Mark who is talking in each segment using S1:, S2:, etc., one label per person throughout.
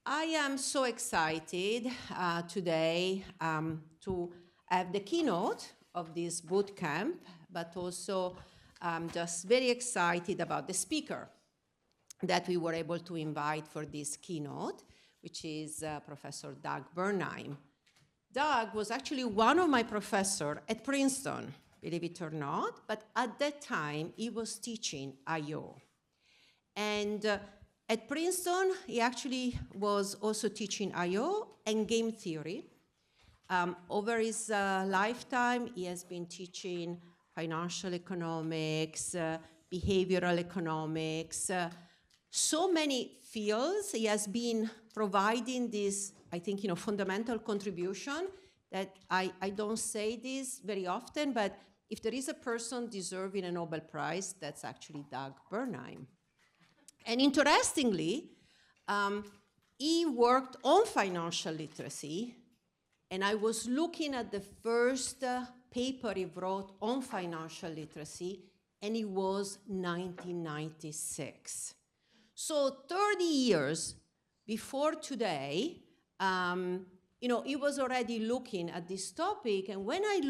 S1: I am so excited today to have the keynote of this boot camp, but also just very excited about the speaker that we were able to invite for this keynote, which is Professor Doug Bernheim. Doug was actually one of my professors at Princeton, believe it or not, but at that time he was teaching I/O. And at Princeton, he actually was also teaching I/O and game theory. Over his lifetime, he has been teaching financial economics, behavioral economics, so many fields. He has been providing this, I think, fundamental contribution that I don't say this very often, but if there is a person deserving a Nobel Prize, that's actually Doug Bernheim. And interestingly, he worked on financial literacy, and I was looking at the first paper he wrote on financial literacy, and it was 1996. So 30 years before today, he was already looking at this topic, and when I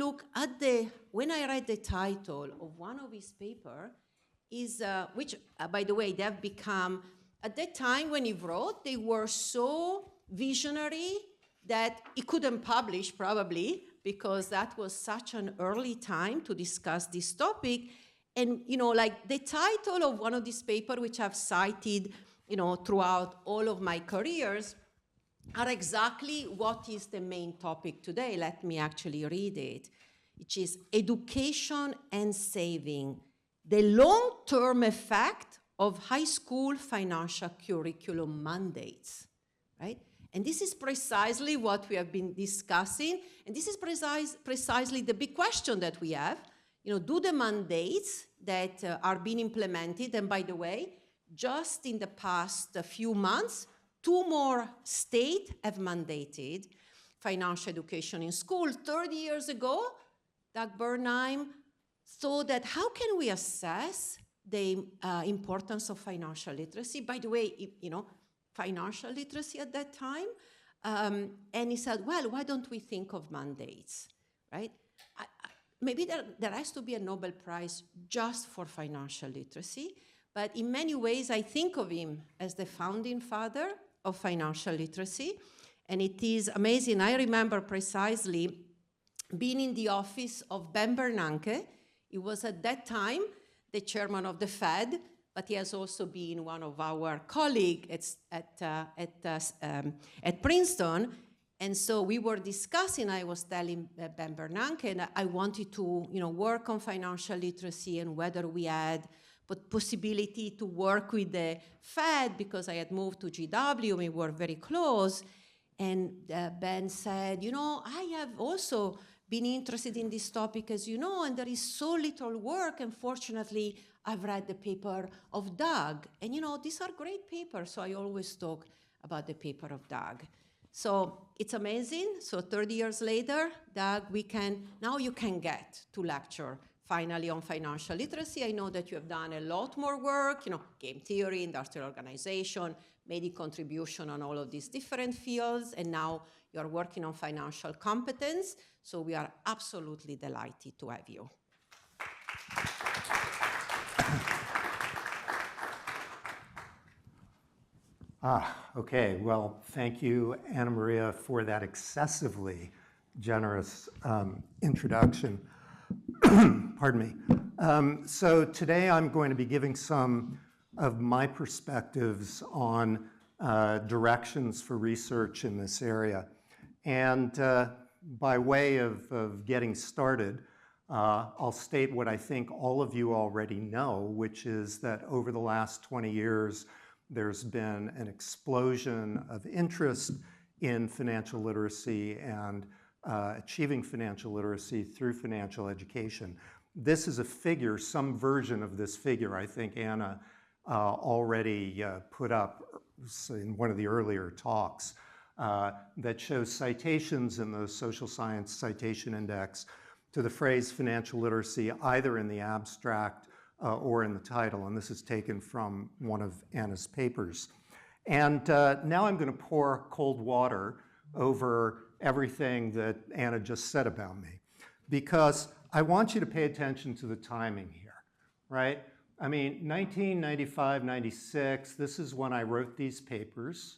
S1: read the title of one of his papers, which, by the way, they have become, at that time when he wrote, they were so visionary that he couldn't publish probably because that was such an early time to discuss this topic. And, like the title of one of these papers, which I've cited, throughout all of my careers, are exactly what is the main topic today. Let me actually read it, which is Education and Saving, the long-term effect of high school financial curriculum mandates, right? And this is precisely what we have been discussing, and this is precisely the big question that we have. Do the mandates that are being implemented, and by the way, just in the past few months, 2 more states have mandated financial education in school. 30 years ago, Doug Bernheim thought that how can we assess the importance of financial literacy? By the way, financial literacy at that time. And he said, well, why don't we think of mandates, right? Maybe there has to be a Nobel Prize just for financial literacy, but in many ways, I think of him as the founding father of financial literacy, and it is amazing. I remember precisely being in the office of Ben Bernanke. He was at that time the chairman of the Fed, but he has also been one of our colleagues at Princeton. And so we were discussing, I was telling Ben Bernanke, and I wanted to work on financial literacy and whether we had possibility to work with the Fed because I had moved to GW, we were very close. And Ben said, I have also been interested in this topic, as you know, and there is so little work. Unfortunately, I've read the paper of Doug. And these are great papers, so I always talk about the paper of Doug. So it's amazing. So 30 years later, Doug, now you can get to lecture finally on financial literacy. I know that you have done a lot more work, game theory, industrial organization, made a contribution on all of these different fields, and now you're working on financial competence. So we are absolutely delighted to have you.
S2: Okay. Well, thank you, Anna Maria, for that excessively generous introduction. Pardon me. So today I'm going to be giving some of my perspectives on directions for research in this area. And by way of getting started, I'll state what I think all of you already know, which is that over the last 20 years, there's been an explosion of interest in financial literacy and achieving financial literacy through financial education. This is a figure, some version of this figure, I think Anna already put up in one of the earlier talks, that shows citations in the Social Science Citation Index to the phrase financial literacy either in the abstract or in the title, and this is taken from one of Anna's papers. And now I'm going to pour cold water over everything that Anna just said about me, because I want you to pay attention to the timing here, right? I mean, 1995, 96, this is when I wrote these papers,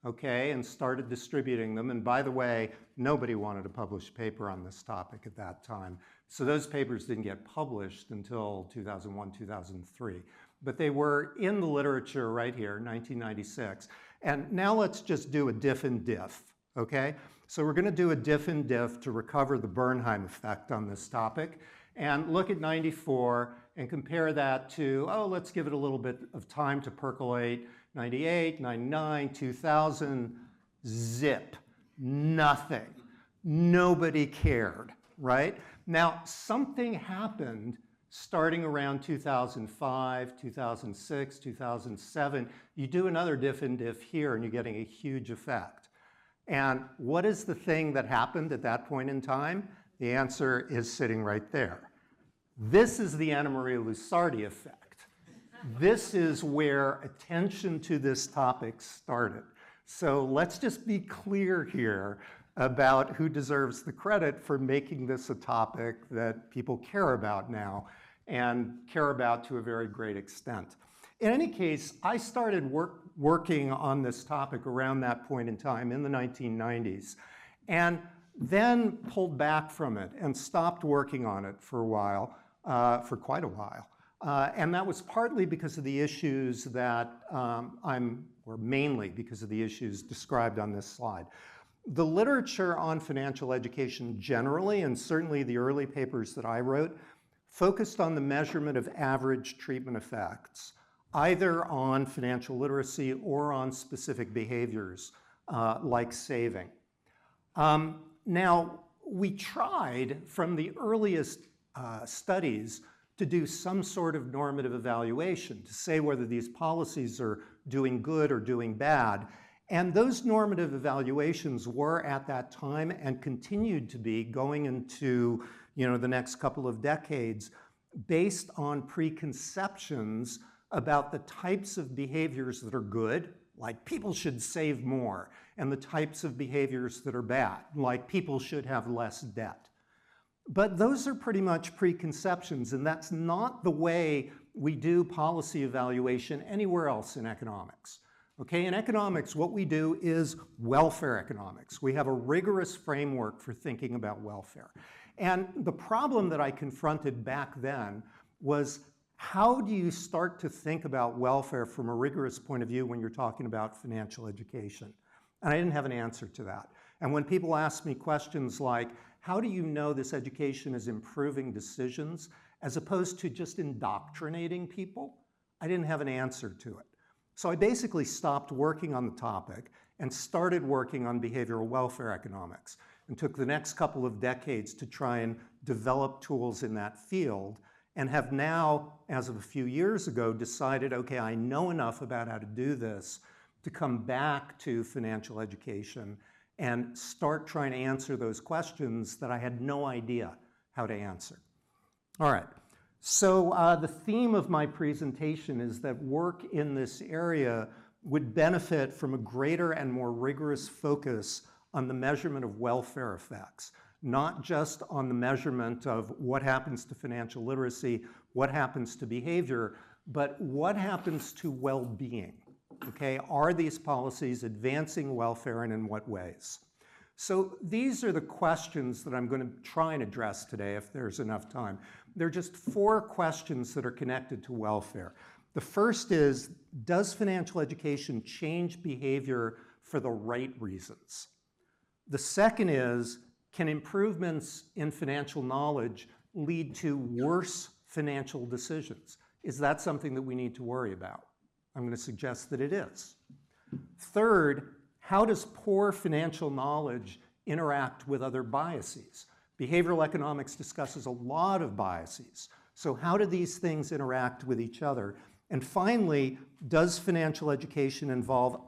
S2: okay, and started distributing them. And by the way, nobody wanted to publish a paper on this topic at that time. So those papers didn't get published until 2001, 2003. But they were in the literature right here, 1996. And now let's just do a diff and diff, okay? So we're going to do a diff and diff to recover the Bernheim effect on this topic, and look at 94 and compare that to, oh, let's give it a little bit of time to percolate, 98, 99, 2000, zip, nothing. Nobody cared, right? Now, something happened starting around 2005, 2006, 2007. You do another diff and diff here, and you're getting a huge effect. And what is the thing that happened at that point in time? The answer is sitting right there. This is the Anna Maria Lusardi effect. This is where attention to this topic started. So let's just be clear here about who deserves the credit for making this a topic that people care about now and care about to a very great extent. In any case, I started working on this topic around that point in time in the 1990s, and then pulled back from it and stopped working on it for a while, for quite a while. And that was partly because of the issues that or mainly because of the issues described on this slide. The literature on financial education generally, and certainly the early papers that I wrote, focused on the measurement of average treatment effects, either on financial literacy or on specific behaviors like saving. Now, we tried from the earliest studies to do some sort of normative evaluation to say whether these policies are doing good or doing bad. And those normative evaluations were at that time and continued to be going into the next couple of decades based on preconceptions about the types of behaviors that are good, like people should save more, and the types of behaviors that are bad, like people should have less debt. But those are pretty much preconceptions, and that's not the way we do policy evaluation anywhere else in economics. Okay, in economics, what we do is welfare economics. We have a rigorous framework for thinking about welfare. And the problem that I confronted back then was, how do you start to think about welfare from a rigorous point of view when you're talking about financial education? And I didn't have an answer to that. And when people ask me questions like, how do you know this education is improving decisions as opposed to just indoctrinating people? I didn't have an answer to it. So I basically stopped working on the topic and started working on behavioral welfare economics, and took the next couple of decades to try and develop tools in that field, and have now, as of a few years ago, decided, okay, I know enough about how to do this to come back to financial education and start trying to answer those questions that I had no idea how to answer. All right. So the theme of my presentation is that work in this area would benefit from a greater and more rigorous focus on the measurement of welfare effects, not just on the measurement of what happens to financial literacy, what happens to behavior, but what happens to well-being. Okay, are these policies advancing welfare, and in what ways? So these are the questions that I'm going to try and address today if there's enough time. There are just 4 questions that are connected to welfare. The first is, does financial education change behavior for the right reasons? The second is, can improvements in financial knowledge lead to worse financial decisions? Is that something that we need to worry about? I'm going to suggest that it is. Third, how does poor financial knowledge interact with other biases? Behavioral economics discusses a lot of biases. So how do these things interact with each other? And finally, does financial education involve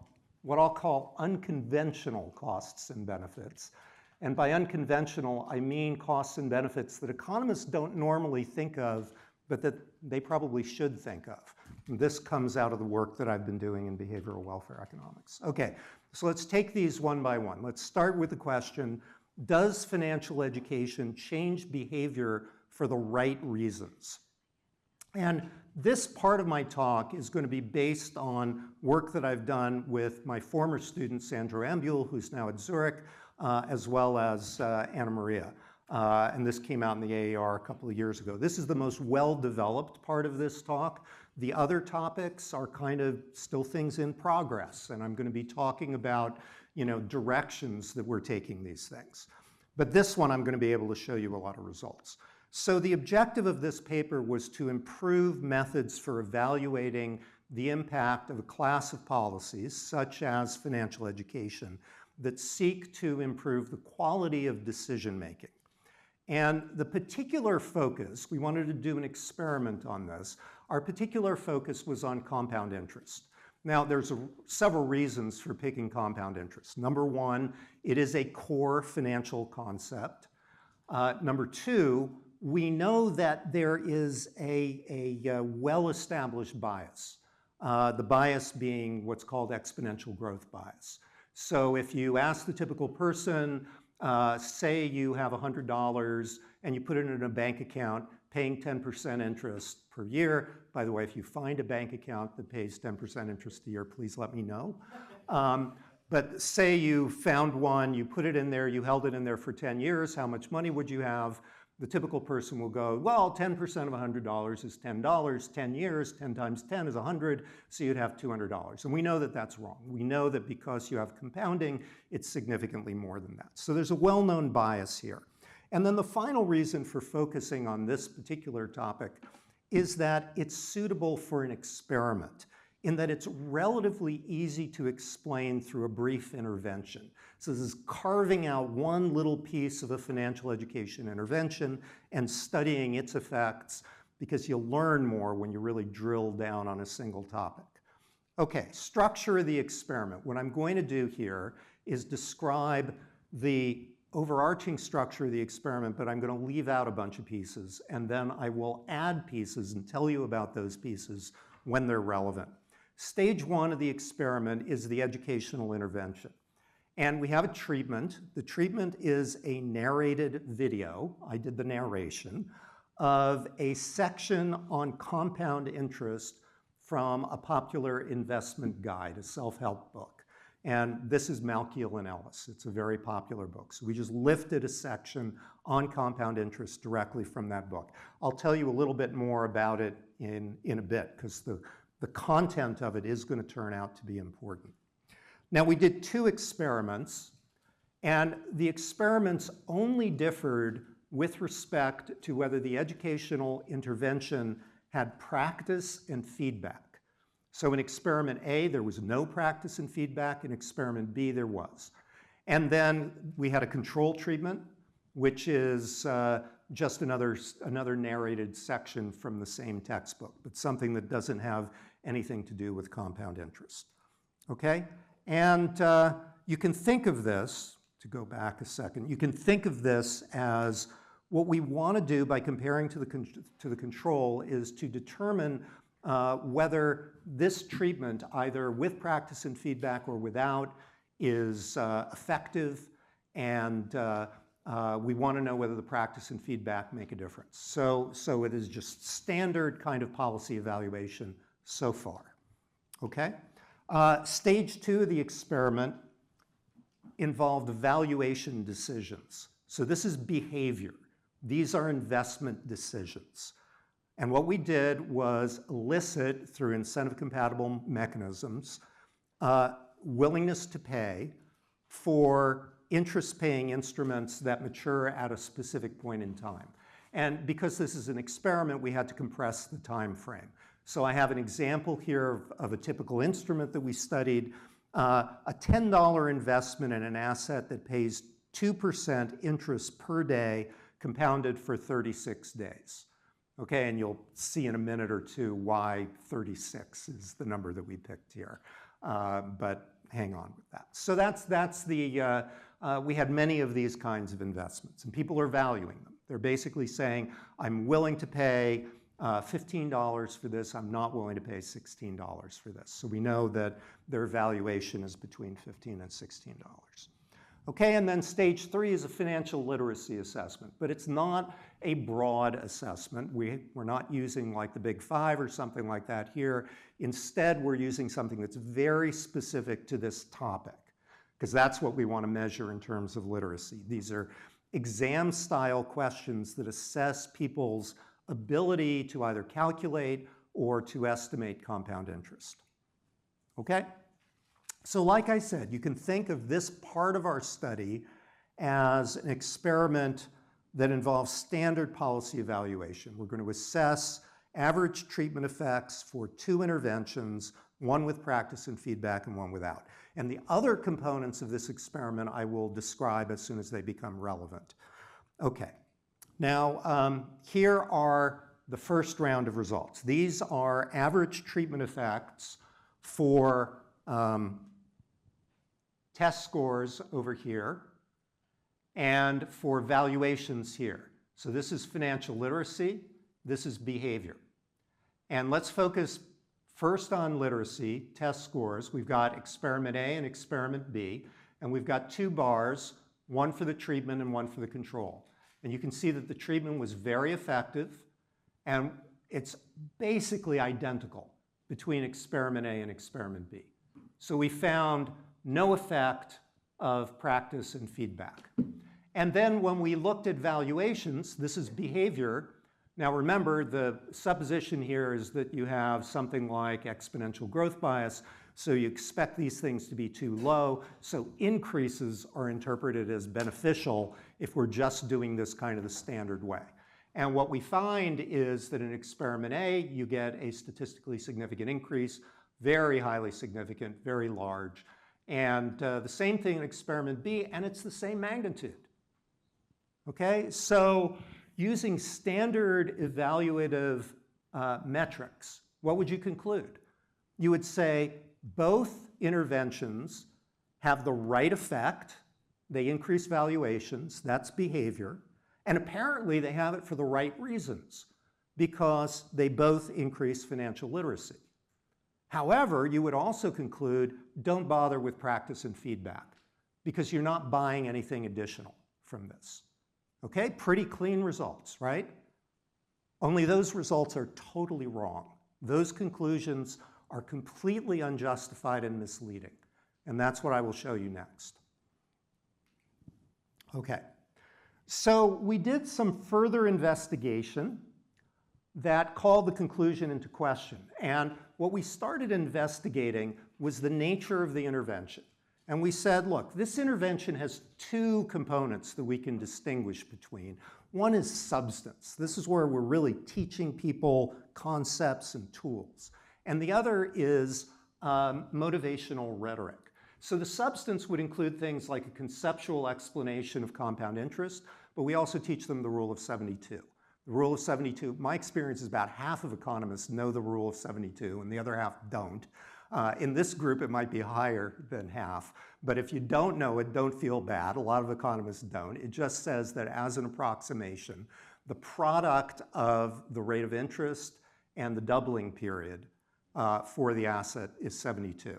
S2: what I'll call unconventional costs and benefits? And by unconventional, I mean costs and benefits that economists don't normally think of, but that they probably should think of. This comes out of the work that I've been doing in behavioral welfare economics. Okay, so let's take these one by one. Let's start with the question, does financial education change behavior for the right reasons? And this part of my talk is going to be based on work that I've done with my former student, Sandro Ambul, who's now at Zurich, as well as Anna Maria. And this came out in the AAR a couple of years ago. This is the most well-developed part of this talk. The other topics are kind of still things in progress, and I'm going to be talking about, directions that we're taking these things. But this one, I'm going to be able to show you a lot of results. So the objective of this paper was to improve methods for evaluating the impact of a class of policies, such as financial education, that seek to improve the quality of decision-making. And the particular focus, we wanted to do an experiment on this. Our particular focus was on compound interest. Now, there's several reasons for picking compound interest. Number one, it is a core financial concept. Number two, we know that there is a well-established bias, the bias being what's called exponential growth bias. So if you ask the typical person, say you have $100 and you put it in a bank account paying 10% interest per year. By the way, if you find a bank account that pays 10% interest a year, please let me know. But say you found one, you put it in there, you held it in there for 10 years, how much money would you have? The typical person will go, well, 10% of $100 is $10, 10 years, 10 times 10 is 100, so you'd have $200. And we know that that's wrong. We know that because you have compounding, it's significantly more than that. So there's a well-known bias here. And then the final reason for focusing on this particular topic is that it's suitable for an experiment, in that it's relatively easy to explain through a brief intervention. So this is carving out one little piece of a financial education intervention and studying its effects, because you'll learn more when you really drill down on a single topic. Okay, structure of the experiment. What I'm going to do here is describe the overarching structure of the experiment, but I'm going to leave out a bunch of pieces, and then I will add pieces and tell you about those pieces when they're relevant. Stage one of the experiment is the educational intervention. And we have a treatment. The treatment is a narrated video, I did the narration, of a section on compound interest from a popular investment guide, a self-help book. And this is Malkiel and Ellis. It's a very popular book. So we just lifted a section on compound interest directly from that book. I'll tell you a little bit more about it in a bit, because the content of it is going to turn out to be important. Now, we did two experiments, and the experiments only differed with respect to whether the educational intervention had practice and feedback. So in experiment A, there was no practice and feedback. In experiment B, there was. And then we had a control treatment, which is just another narrated section from the same textbook, but something that doesn't have anything to do with compound interest. Okay? And you can think of this, to go back a second, you can think of this as what we want to do by comparing to the control is to determine whether this treatment, either with practice and feedback or without, is effective, and we want to know whether the practice and feedback make a difference. So it is just standard kind of policy evaluation so far. Okay? Stage two of the experiment involved evaluation decisions. So this is behavior. These are investment decisions. And what we did was elicit, through incentive-compatible mechanisms, willingness to pay for interest-paying instruments that mature at a specific point in time. And because this is an experiment, we had to compress the time frame. So I have an example here of a typical instrument that we studied, a $10 investment in an asset that pays 2% interest per day, compounded for 36 days. Okay, and you'll see in a minute or two why 36 is the number that we picked here. But hang on with that. So that's the, we had many of these kinds of investments, and people are valuing them. They're basically saying, I'm willing to pay $15 for this, I'm not willing to pay $16 for this. So we know that their valuation is between $15 and $16. Okay, and then stage 3 is a financial literacy assessment, but it's not a broad assessment. We're not using like the Big Five or something like that here. Instead, we're using something that's very specific to this topic, because that's what we want to measure in terms of literacy. These are exam-style questions that assess people's ability to either calculate or to estimate compound interest. Okay? So like I said, you can think of this part of our study as an experiment that involves standard policy evaluation. We're going to assess average treatment effects for 2 interventions, one with practice and feedback and one without. And the other components of this experiment I will describe as soon as they become relevant. Okay, now here are the first round of results. These are average treatment effects for test scores over here and for valuations here. So this is financial literacy, this is behavior. And let's focus first on literacy, test scores. We've got experiment A and experiment B, and we've got 2 bars, one for the treatment and one for the control. And you can see that the treatment was very effective, and it's basically identical between experiment A and experiment B. So we found no effect of practice and feedback. And then when we looked at valuations, this is behavior. Now remember, the supposition here is that you have something like exponential growth bias, so you expect these things to be too low, so increases are interpreted as beneficial if we're just doing this kind of the standard way. And what we find is that in experiment A, you get a statistically significant increase, very highly significant, very large. And the same thing in experiment B, and it's the same magnitude. Okay, so using standard evaluative metrics, what would you conclude? You would say both interventions have the right effect, they increase valuations, that's behavior, and apparently they have it for the right reasons, because they both increase financial literacy. However, you would also conclude, don't bother with practice and feedback, because you're not buying anything additional from this. Okay, pretty clean results, right? Only those results are totally wrong. Those conclusions are completely unjustified and misleading. And that's what I will show you next. Okay, so we did some further investigation that called the conclusion into question. And what we started investigating was the nature of the intervention. And we said, look, this intervention has 2 components that we can distinguish between. One is substance. This is where we're really teaching people concepts and tools. And the other is motivational rhetoric. So the substance would include things like a conceptual explanation of compound interest, but we also teach them the rule of 72. The rule of 72, my experience is about half of economists know the rule of 72 and the other half don't. In this group, it might be higher than half, but if you don't know it, don't feel bad. A lot of economists don't. It just says that as an approximation, the product of the rate of interest and the doubling period for the asset is 72.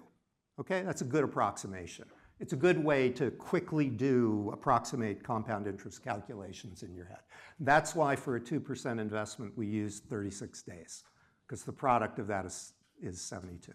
S2: Okay, that's a good approximation. It's a good way to quickly approximate compound interest calculations in your head. That's why for a 2% investment, we use 36 days, because the product of that is 72.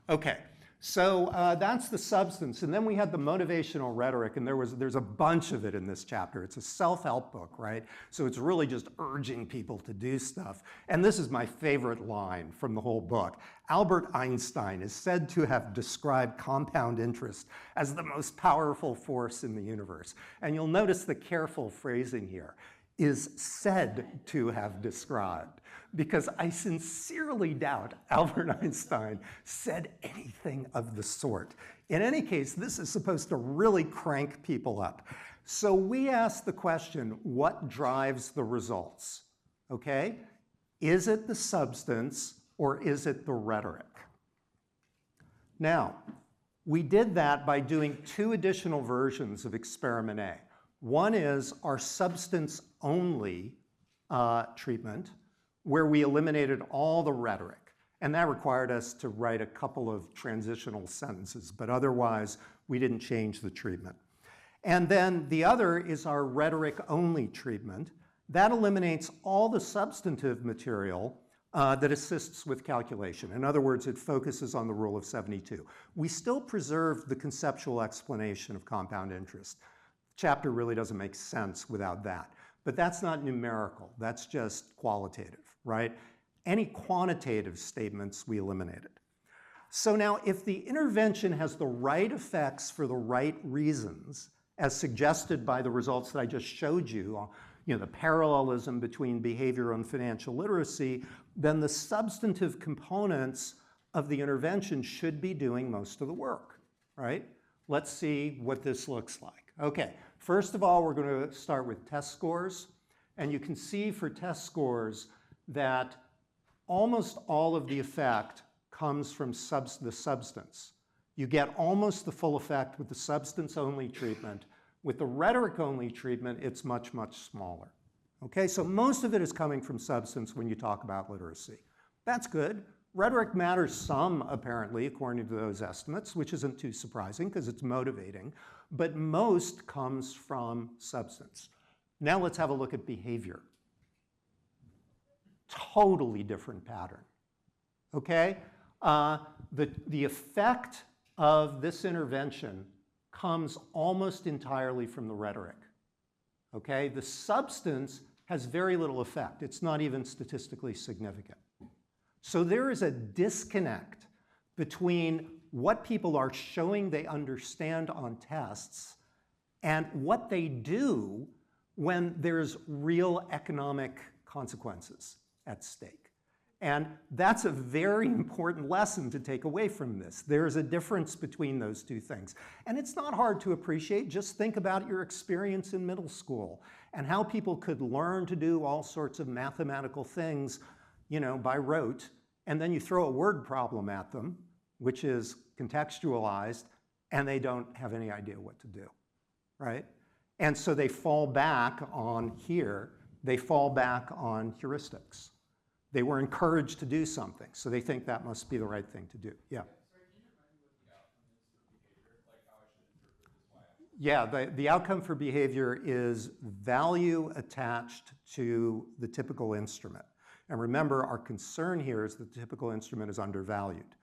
S2: Okay, so that's the substance. And then we had the motivational rhetoric, and there's a bunch of it in this chapter. It's a self-help book, right? So it's really just urging people to do stuff. And this is my favorite line from the whole book. Albert Einstein is said to have described compound interest as the most powerful force in the universe. And you'll notice the careful phrasing here is said to have described, because I sincerely doubt Albert Einstein said anything of the sort. In any case, this is supposed to really crank people up. So we asked the question, what drives the results? Okay? Is it the substance or is it the rhetoric? Now, we did that by doing 2 additional versions of experiment A. One is our substance-only treatment, where we eliminated all the rhetoric. And that required us to write a couple of transitional sentences, but otherwise we didn't change the treatment. And then the other is our rhetoric-only treatment. That eliminates all the substantive material that assists with calculation. In other words, it focuses on the rule of 72. We still preserve the conceptual explanation of compound interest. The chapter really doesn't make sense without that. But that's not numerical. That's just qualitative, right? Any quantitative statements we eliminated. So now, if the intervention has the right effects for the right reasons, as suggested by the results that I just showed you, the parallelism between behavior and financial literacy, then the substantive components of the intervention should be doing most of the work, right? Let's see what this looks like. Okay, first of all, we're going to start with test scores. And you can see for test scores that almost all of the effect comes from the substance. You get almost the full effect with the substance-only treatment. With the rhetoric-only treatment, it's much, much smaller. Okay, so most of it is coming from substance when you talk about literacy. That's good. Rhetoric matters some, apparently, according to those estimates, which isn't too surprising because it's motivating, but most comes from substance. Now let's have a look at behavior. Totally different pattern, okay? The effect of this intervention comes almost entirely from the rhetoric, okay? The substance has very little effect. It's not even statistically significant. So there is a disconnect between what people are showing they understand on tests and what they do when there's real economic consequences at stake. And that's a very important lesson to take away from this. There's a difference between those two things. And it's not hard to appreciate. Just think about your experience in middle school and how people could learn to do all sorts of mathematical things, by rote, and then you throw a word problem at them, which is contextualized, and they don't have any idea what to do, right? And so they fall back on they fall back on heuristics. They were encouraged to do something, so they think that must be the right thing to do. Yeah.
S3: Sorry, can you remind me what the outcome is for behavior? Like how I should interpret this?
S2: Yeah, the outcome for behavior is value attached to the typical instrument. And remember, our concern here is that the typical instrument is undervalued.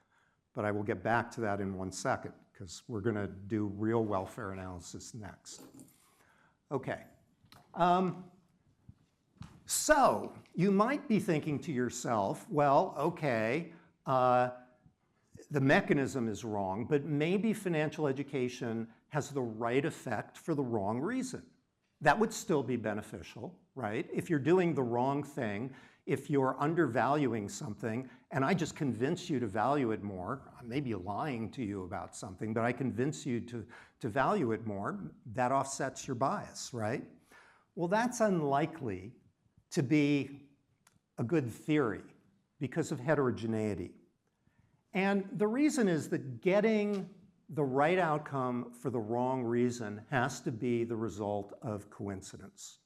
S2: But I will get back to that in 1 second, because we're going to do real welfare analysis next. Okay. So you might be thinking to yourself, well, okay, the mechanism is wrong, but maybe financial education has the right effect for the wrong reason. That would still be beneficial, right? If you're doing the wrong thing, if you're undervaluing something, and I just convince you to value it more, I may be lying to you about something, but I convince you to value it more, that offsets your bias, right? Well, that's unlikely to be a good theory because of heterogeneity. And the reason is that getting the right outcome for the wrong reason has to be the result of coincidence,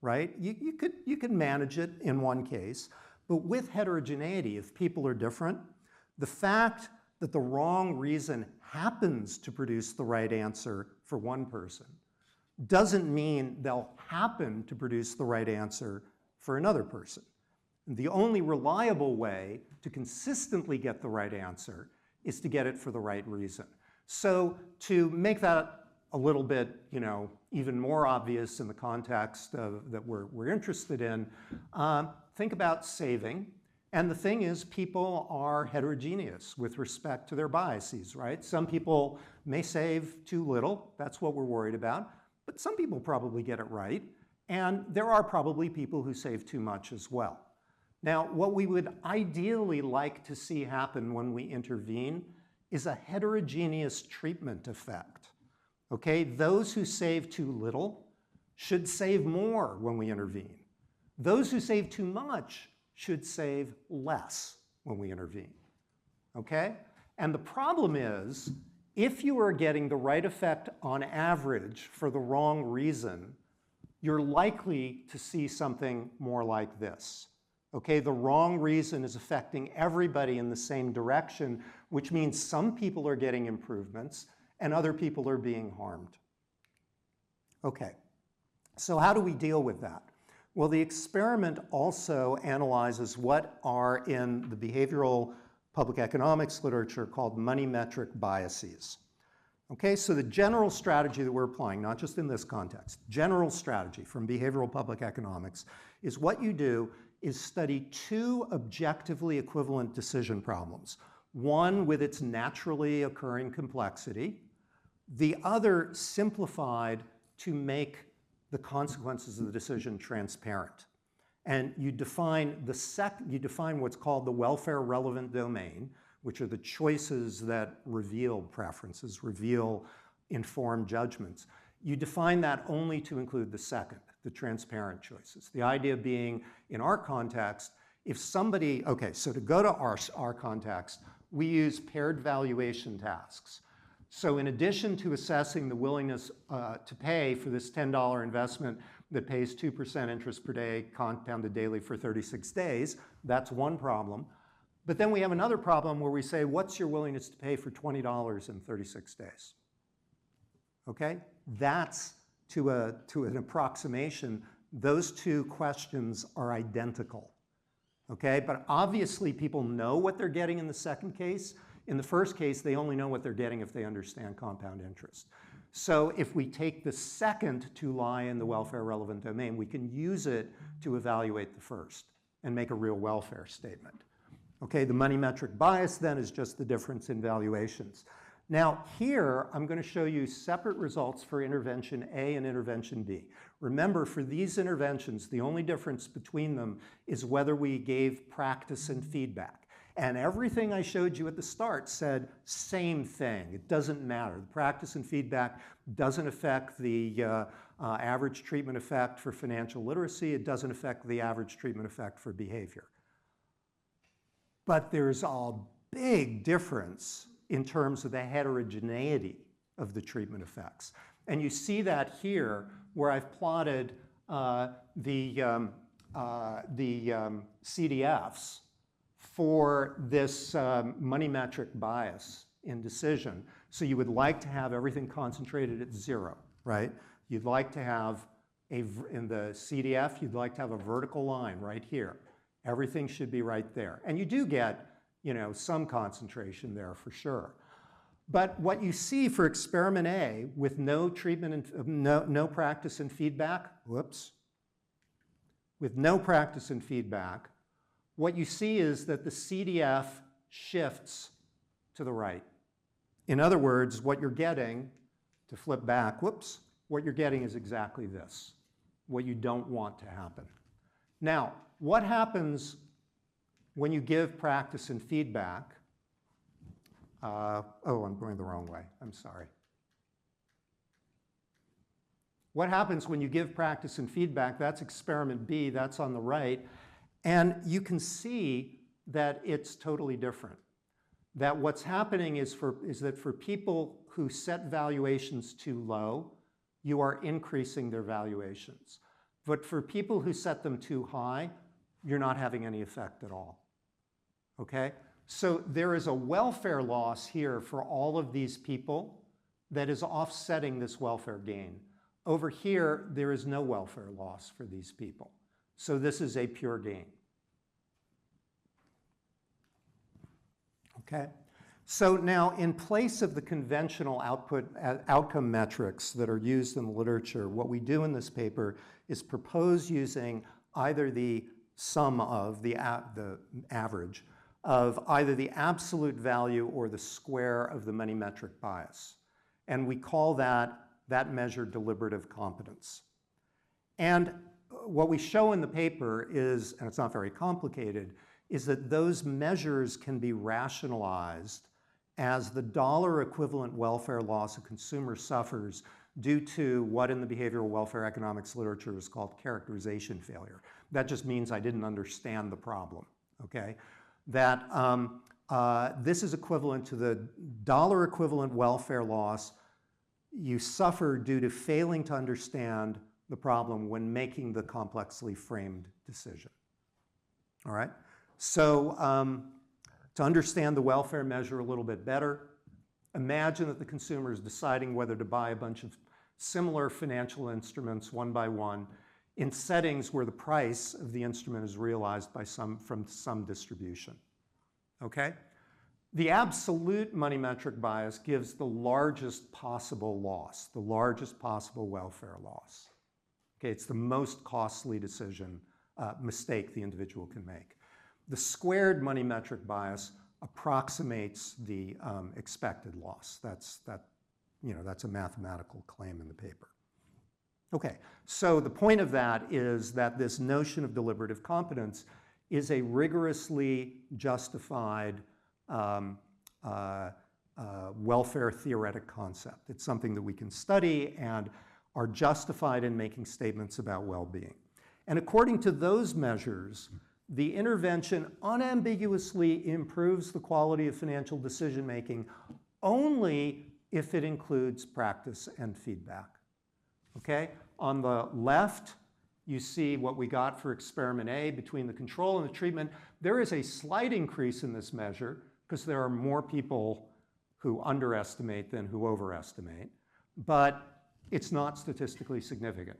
S2: right? You could manage it in one case, but with heterogeneity, if people are different, the fact that the wrong reason happens to produce the right answer for one person doesn't mean they'll happen to produce the right answer for another person. The only reliable way to consistently get the right answer is to get it for the right reason. So to make that a little bit, even more obvious in the context that we're interested in, think about saving. And the thing is, people are heterogeneous with respect to their biases, right? Some people may save too little. That's what we're worried about. But some people probably get it right. And there are probably people who save too much as well. Now, what we would ideally like to see happen when we intervene is a heterogeneous treatment effect. Okay, those who save too little should save more when we intervene. Those who save too much should save less when we intervene. Okay? And the problem is, if you are getting the right effect on average for the wrong reason, you're likely to see something more like this. Okay, the wrong reason is affecting everybody in the same direction, which means some people are getting improvements and other people are being harmed. Okay, so how do we deal with that? Well, the experiment also analyzes what are in the behavioral public economics literature called money metric biases. Okay, so the general strategy that we're applying, not just in this context, general strategy from behavioral public economics is what you do is study two objectively equivalent decision problems. One with its naturally occurring complexity, the other simplified to make the consequences of the decision transparent. And you define what's called the welfare relevant domain, which are the choices that reveal preferences, reveal informed judgments. You define that only to include the second, the transparent choices. The idea being, in our context, if somebody, okay, so to go to our context, we use paired valuation tasks. So in addition to assessing the willingness to pay for this $10 investment that pays 2% interest per day, compounded daily for 36 days, that's one problem. But then we have another problem where we say, what's your willingness to pay for $20 in 36 days? Okay, that's to an approximation. Those two questions are identical. Okay, but obviously people know what they're getting in the second case. In the first case, they only know what they're getting if they understand compound interest. So if we take the second to lie in the welfare relevant domain, we can use it to evaluate the first and make a real welfare statement. Okay, the money metric bias then is just the difference in valuations. Now here, I'm going to show you separate results for intervention A and intervention B. Remember, for these interventions, the only difference between them is whether we gave practice and feedback. And everything I showed you at the start said same thing. It doesn't matter. The practice and feedback doesn't affect the average treatment effect for financial literacy. It doesn't affect the average treatment effect for behavior. But there's a big difference in terms of the heterogeneity of the treatment effects. And you see that here where I've plotted the CDFs for this money metric bias in decision. So you would like to have everything concentrated at 0, right? You'd like to have, in the CDF, you'd like to have a vertical line right here. Everything should be right there. And you do get, you know, some concentration there for sure. But what you see for experiment A with no treatment and no practice and feedback, whoops, with no practice and feedback, what you see is that the CDF shifts to the right. In other words, what you're getting, to flip back, whoops, what you're getting is exactly this, what you don't want to happen. Now, what happens when you give practice and feedback? Oh, I'm going the wrong way. I'm sorry. What happens when you give practice and feedback? That's experiment B. That's on the right. And you can see that it's totally different. That what's happening is that for people who set valuations too low, you are increasing their valuations. But for people who set them too high, you're not having any effect at all. Okay? So there is a welfare loss here for all of these people that is offsetting this welfare gain. Over here, there is no welfare loss for these people. So this is a pure gain. Okay? So now, in place of the conventional outcome metrics that are used in the literature, what we do in this paper is propose using either the sum of the average of either the absolute value or the square of the money metric bias. And we call that measure deliberative competence. And what we show in the paper is, and it's not very complicated, is that those measures can be rationalized as the dollar equivalent welfare loss a consumer suffers due to what in the behavioral welfare economics literature is called characterization failure. That just means I didn't understand the problem, okay? That this is equivalent to the dollar equivalent welfare loss you suffer due to failing to understand the problem when making the complexly framed decision. All right? So to understand the welfare measure a little bit better, imagine that the consumer is deciding whether to buy a bunch of similar financial instruments one by one in settings where the price of the instrument is realized by from some distribution. Okay? The absolute money metric bias gives the largest possible loss, the largest possible welfare loss. Okay, it's the most costly mistake the individual can make. The squared money metric bias approximates the expected loss. That's a mathematical claim in the paper. Okay, so the point of that is that this notion of deliberative competence is a rigorously justified welfare theoretic concept. It's something that we can study and are justified in making statements about well-being. And according to those measures, the intervention unambiguously improves the quality of financial decision-making only if it includes practice and feedback. Okay? On the left, you see what we got for experiment A between the control and the treatment. There is a slight increase in this measure because there are more people who underestimate than who overestimate, but it's not statistically significant.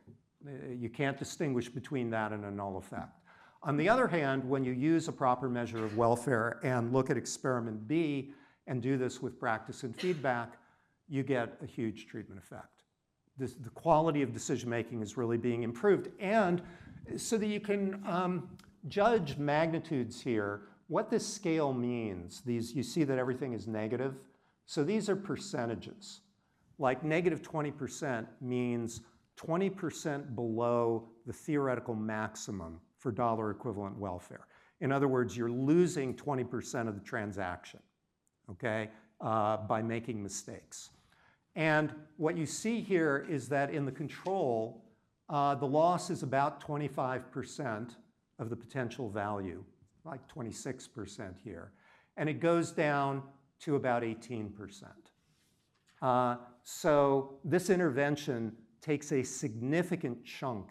S2: You can't distinguish between that and a null effect. On the other hand, when you use a proper measure of welfare and look at experiment B and do this with practice and feedback, you get a huge treatment effect. The quality of decision-making is really being improved. And so that you can judge magnitudes here, what this scale means, you see that everything is negative. So these are percentages. Like negative 20% means 20% below the theoretical maximum for dollar equivalent welfare. In other words, you're losing 20% of the transaction, okay, by making mistakes. And what you see here is that in the control, the loss is about 25% of the potential value, like 26% here. And it goes down to about 18%. So this intervention takes a significant chunk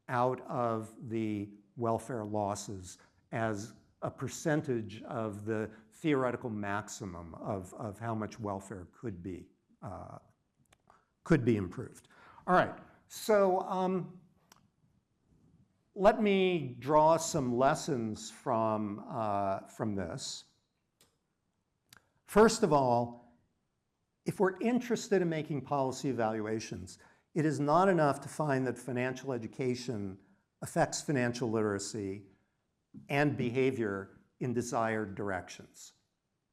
S2: out of the welfare losses as a percentage of the theoretical maximum of how much welfare could be improved. All right, so let me draw some lessons from this. First of all, if we're interested in making policy evaluations, it is not enough to find that financial education affects financial literacy and behavior in desired directions.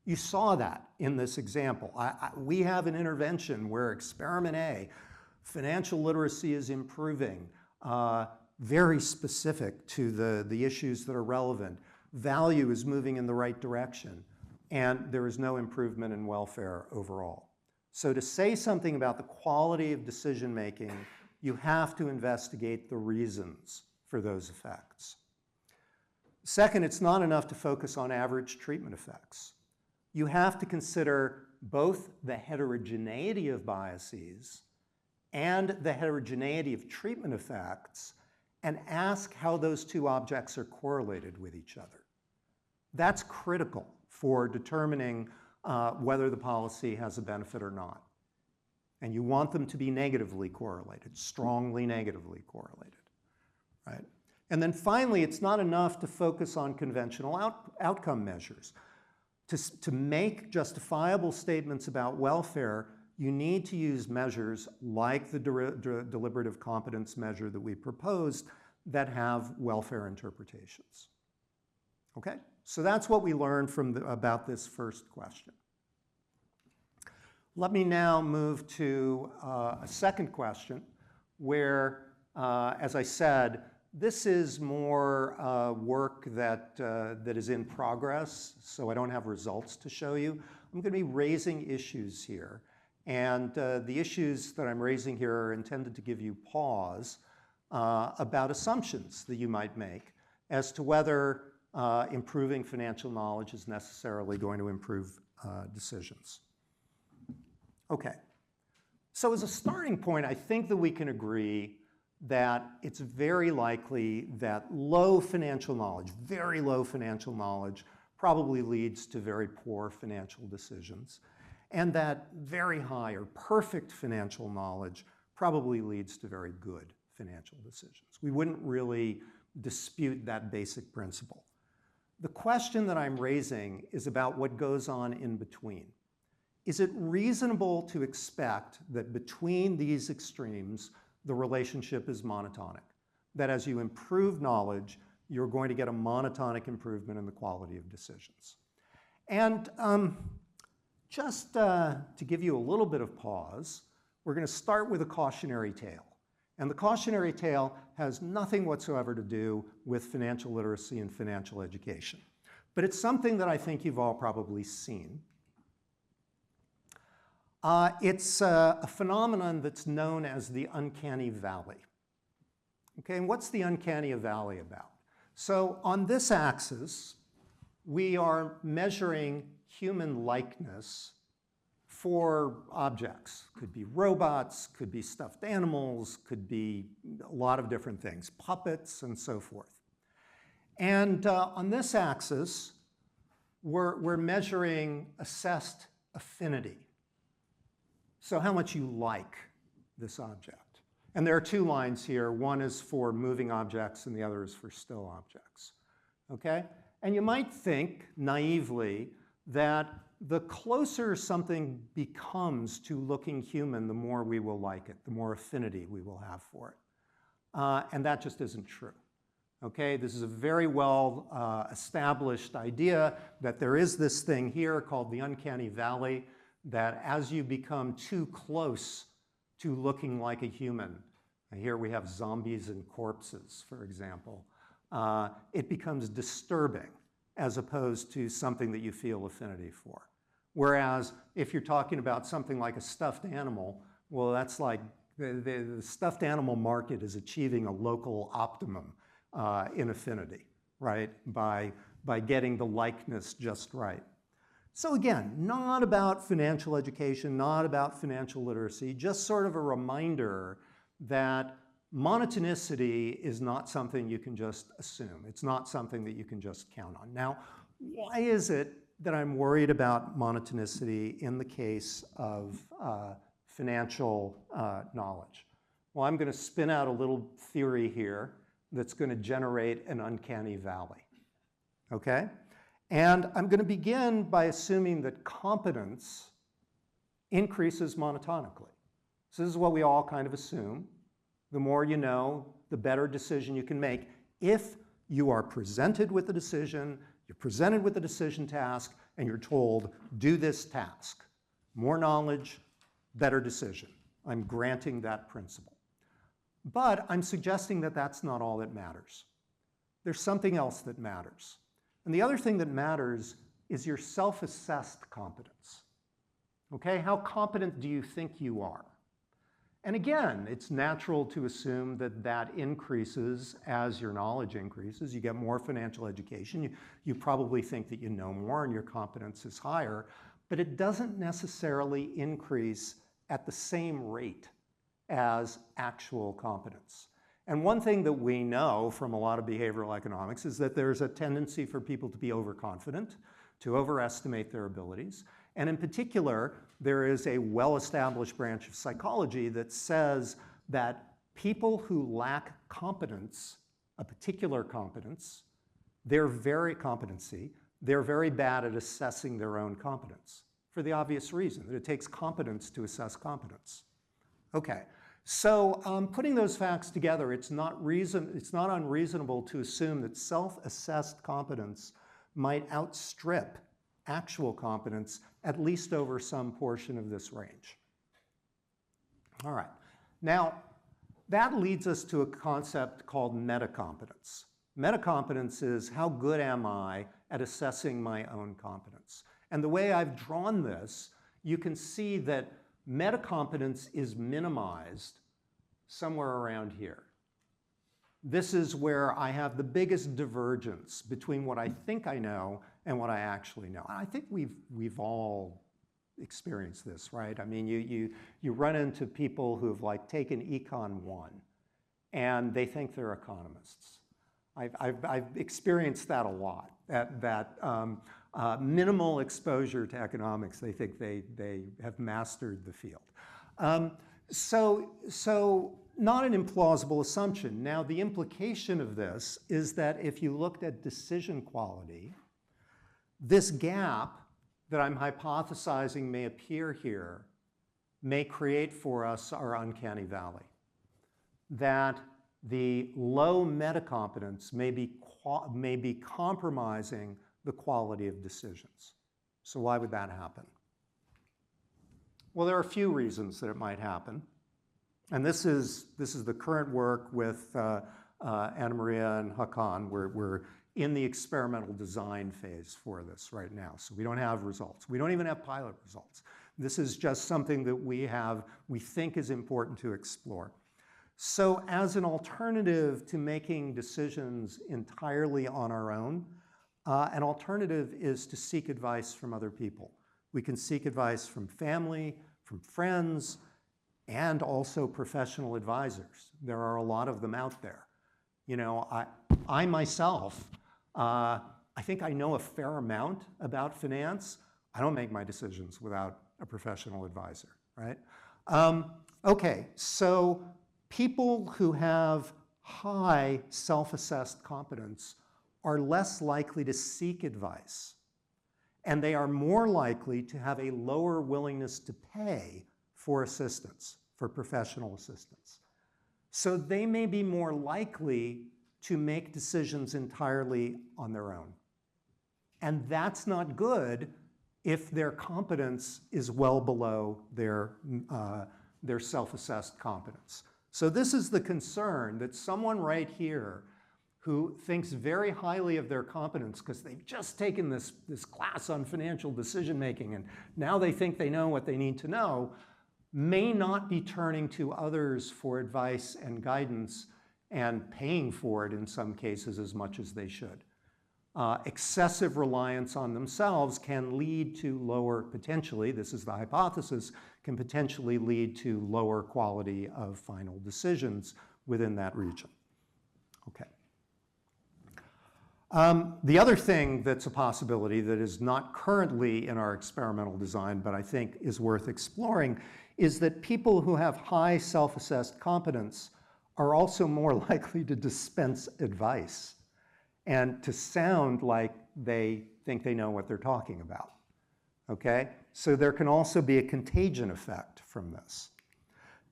S2: You saw that in this example. We have an intervention where experiment A, financial literacy is improving, very specific to the issues that are relevant. Value is moving in the right direction, and there is no improvement in welfare overall. So to say something about the quality of decision-making, you have to investigate the reasons for those effects. Second, it's not enough to focus on average treatment effects. You have to consider both the heterogeneity of biases and the heterogeneity of treatment effects and ask how those two objects are correlated with each other. That's critical for determining whether the policy has a benefit or not. And you want them to be negatively correlated, strongly negatively correlated, right? And then finally, it's not enough to focus on conventional outcome measures. To make justifiable statements about welfare, you need to use measures like the deliberative competence measure that we proposed that have welfare interpretations. Okay? So that's what we learned about this first question. Let me now move to a second question where, as I said, this is more work that is in progress, so I don't have results to show you. I'm going to be raising issues here. And the issues that I'm raising here are intended to give you pause about assumptions that you might make as to whether improving financial knowledge is necessarily going to improve decisions. Okay. So as a starting point, I think that we can agree that it's very likely that low financial knowledge, very low financial knowledge, probably leads to very poor financial decisions, and that very high or perfect financial knowledge probably leads to very good financial decisions. We wouldn't really dispute that basic principle. The question that I'm raising is about what goes on in between. Is it reasonable to expect that between these extremes, the relationship is monotonic? That as you improve knowledge, you're going to get a monotonic improvement in the quality of decisions. And just to give you a little bit of pause, we're going to start with a cautionary tale. And the cautionary tale has nothing whatsoever to do with financial literacy and financial education. But it's something that I think you've all probably seen. It's a phenomenon that's known as the uncanny valley. Okay, and what's the uncanny valley about? So on this axis, we are measuring human likeness for objects. Could be robots, could be stuffed animals, could be a lot of different things, puppets and so forth. And on this axis, we're measuring assessed affinity. So how much you like this object. And there are two lines here. One is for moving objects and the other is for still objects. Okay? And you might think naively that the closer something becomes to looking human, the more we will like it, the more affinity we will have for it. And that just isn't true. Okay, this is a very well established idea that there is this thing here called the uncanny valley, that as you become too close to looking like a human, and here we have zombies and corpses, for example, it becomes disturbing as opposed to something that you feel affinity for. Whereas if you're talking about something like a stuffed animal, well, that's like the stuffed animal market is achieving a local optimum in affinity, right? By getting the likeness just right. So again, not about financial education, not about financial literacy, just sort of a reminder that monotonicity is not something you can just assume. It's not something that you can just count on. Now, why is it that I'm worried about monotonicity in the case of financial knowledge? Well, I'm going to spin out a little theory here that's going to generate an uncanny valley. Okay? And I'm going to begin by assuming that competence increases monotonically. So this is what we all kind of assume. The more you know, the better decision you can make if you are presented with a decision, you're presented with a decision task, and you're told, do this task. More knowledge, better decision. I'm granting that principle. But I'm suggesting that that's not all that matters. There's something else that matters. And the other thing that matters is your self-assessed competence. Okay, how competent do you think you are? And again, it's natural to assume that that increases as your knowledge increases. You get more financial education. You probably think that you know more and your competence is higher, but it doesn't necessarily increase at the same rate as actual competence. And one thing that we know from a lot of behavioral economics is that there's a tendency for people to be overconfident, to overestimate their abilities. And in particular, there is a well-established branch of psychology that says that people who lack competence, a particular competence, they're very bad at assessing their own competence for the obvious reason that it takes competence to assess competence. Okay, so putting those facts together, it's not unreasonable to assume that self-assessed competence might outstrip actual competence, at least over some portion of this range. All right, now that leads us to a concept called meta-competence. Meta-competence is how good am I at assessing my own competence. And the way I've drawn this, you can see that meta-competence is minimized somewhere around here. This is where I have the biggest divergence between what I think I know and what I actually know. And I think we've all experienced this, right? I mean, you run into people who've like taken Econ 1, and they think they're economists. I've experienced that a lot, that minimal exposure to economics, they think they have mastered the field. So not an implausible assumption. Now, the implication of this is that if you looked at decision quality, this gap that I'm hypothesizing may appear here may create for us our uncanny valley. That the low meta-competence may be compromising the quality of decisions. So why would that happen? Well, there are a few reasons that it might happen. And this is the current work with Anna Maria and Hakan. We're in the experimental design phase for this right now. So we don't have results. We don't even have pilot results. This is just something that we think is important to explore. So as an alternative to making decisions entirely on our own, an alternative is to seek advice from other people. We can seek advice from family, from friends, and also professional advisors. There are a lot of them out there. You know, I myself, I think I know a fair amount about finance. I don't make my decisions without a professional advisor, right? Okay, so people who have high self-assessed competence are less likely to seek advice, and they are more likely to have a lower willingness to pay for assistance, for professional assistance. So they may be more likely to make decisions entirely on their own. And that's not good if their competence is well below their self-assessed competence. So this is the concern, that someone right here who thinks very highly of their competence because they've just taken this class on financial decision making and now they think they know what they need to know, may not be turning to others for advice and guidance and paying for it in some cases as much as they should. Excessive reliance on themselves can lead to lower, potentially, this is the hypothesis, can potentially lead to lower quality of final decisions within that region. Okay. The other thing that's a possibility that is not currently in our experimental design, but I think is worth exploring, is that people who have high self-assessed competence are also more likely to dispense advice and to sound like they think they know what they're talking about, okay? So there can also be a contagion effect from this.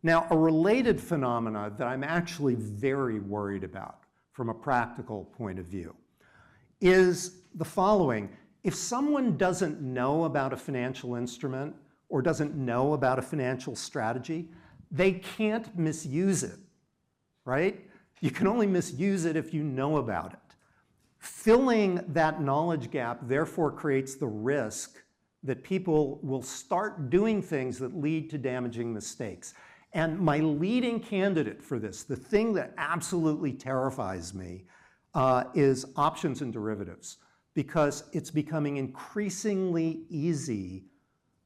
S2: Now, a related phenomena that I'm actually very worried about from a practical point of view is the following. If someone doesn't know about a financial instrument or doesn't know about a financial strategy, they can't misuse it, right? You can only misuse it if you know about it. Filling that knowledge gap therefore creates the risk that people will start doing things that lead to damaging mistakes. And my leading candidate for this, the thing that absolutely terrifies me, is options and derivatives, because it's becoming increasingly easy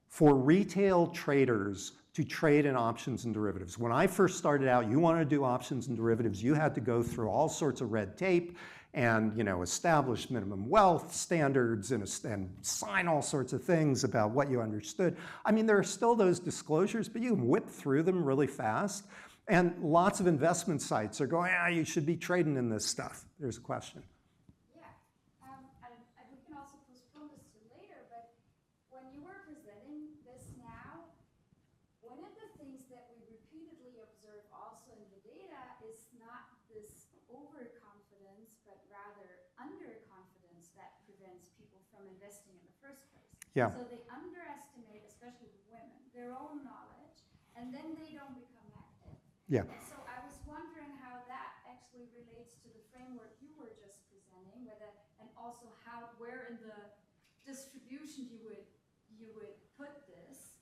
S2: for retail traders to trade in options and derivatives. When I first started out, you wanted to do options and derivatives, you had to go through all sorts of red tape and establish minimum wealth standards and sign all sorts of things about what you understood. I mean, there are still those disclosures, but you can whip through them really fast. And lots of investment sites are going, you should be trading in this stuff. There's a question.
S4: Yeah, and we can also postpone this to later, but when you were presenting this now, one of the things that we repeatedly observe also in the data is not this overconfidence, but rather underconfidence that prevents people from investing in the first place.
S2: Yeah.
S4: So they underestimate, especially women, their own knowledge, and then they don't become active.
S2: Yeah.
S4: And so I was wondering how that actually relates to the framework you were just presenting, and also where in the distribution you would put this,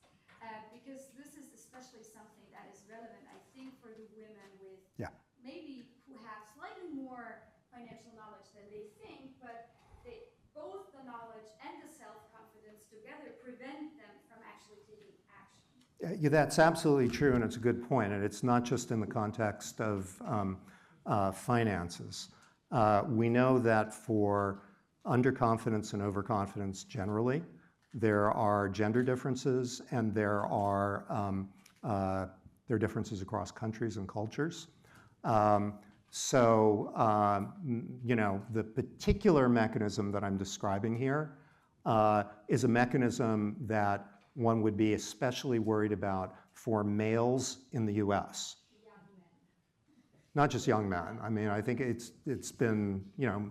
S4: because this is especially something that is relevant, I think, for the women with maybe who have slightly more financial knowledge than they think, but both the knowledge and the self-confidence together prevent them from actually taking action.
S2: Yeah, that's absolutely true, and it's a good point. And it's not just in the context of finances. We know that for underconfidence and overconfidence generally, there are gender differences, and there are differences across countries and cultures. You know, the particular mechanism that I'm describing here is a mechanism that one would be especially worried about for males in the US.
S4: Young men.
S2: Not just young men. I mean, I think it's been, you know,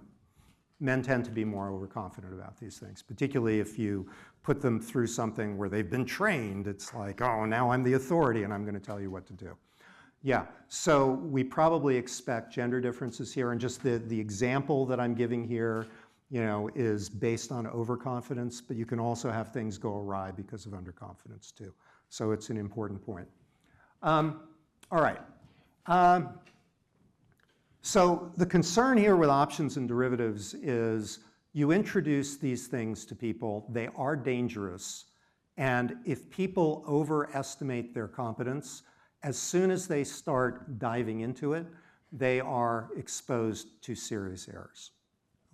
S2: men tend to be more overconfident about these things, particularly if you put them through something where they've been trained. It's like, oh, now I'm the authority and I'm going to tell you what to do. Yeah, so we probably expect gender differences here, and just the example that I'm giving here, you know, is based on overconfidence, but you can also have things go awry because of underconfidence too. So it's an important point. All right. So the concern here with options and derivatives is you introduce these things to people, they are dangerous, and if people overestimate their competence, as soon as they start diving into it, they are exposed to serious errors.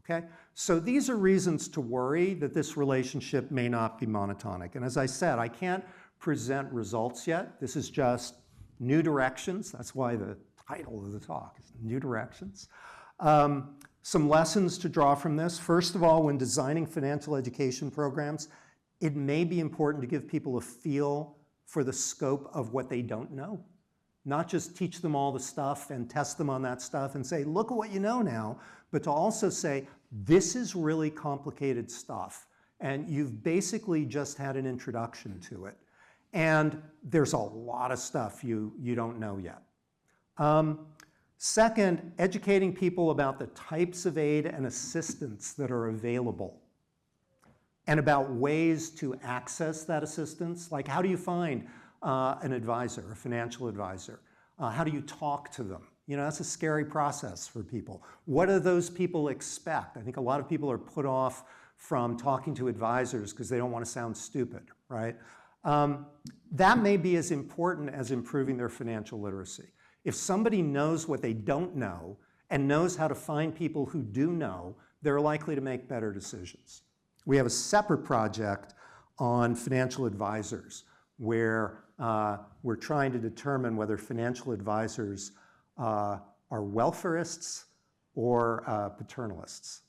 S2: Okay? So these are reasons to worry that this relationship may not be monotonic. And as I said, I can't present results yet. This is just new directions. That's why the title of the talk is New Directions. Some lessons to draw from this. First of all, when designing financial education programs, it may be important to give people a feel for the scope of what they don't know. Not just teach them all the stuff and test them on that stuff and say, look at what you know now, but to also say, this is really complicated stuff, and you've basically just had an introduction to it. And there's a lot of stuff you don't know yet. Second, educating people about the types of aid and assistance that are available and about ways to access that assistance. Like, how do you find an advisor, a financial advisor? How do you talk to them? You know, that's a scary process for people. What do those people expect? I think a lot of people are put off from talking to advisors because they don't want to sound stupid, right? That may be as important as improving their financial literacy. If somebody knows what they don't know and knows how to find people who do know, they're likely to make better decisions. We have a separate project on financial advisors where we're trying to determine whether financial advisors are welfarists or paternalists.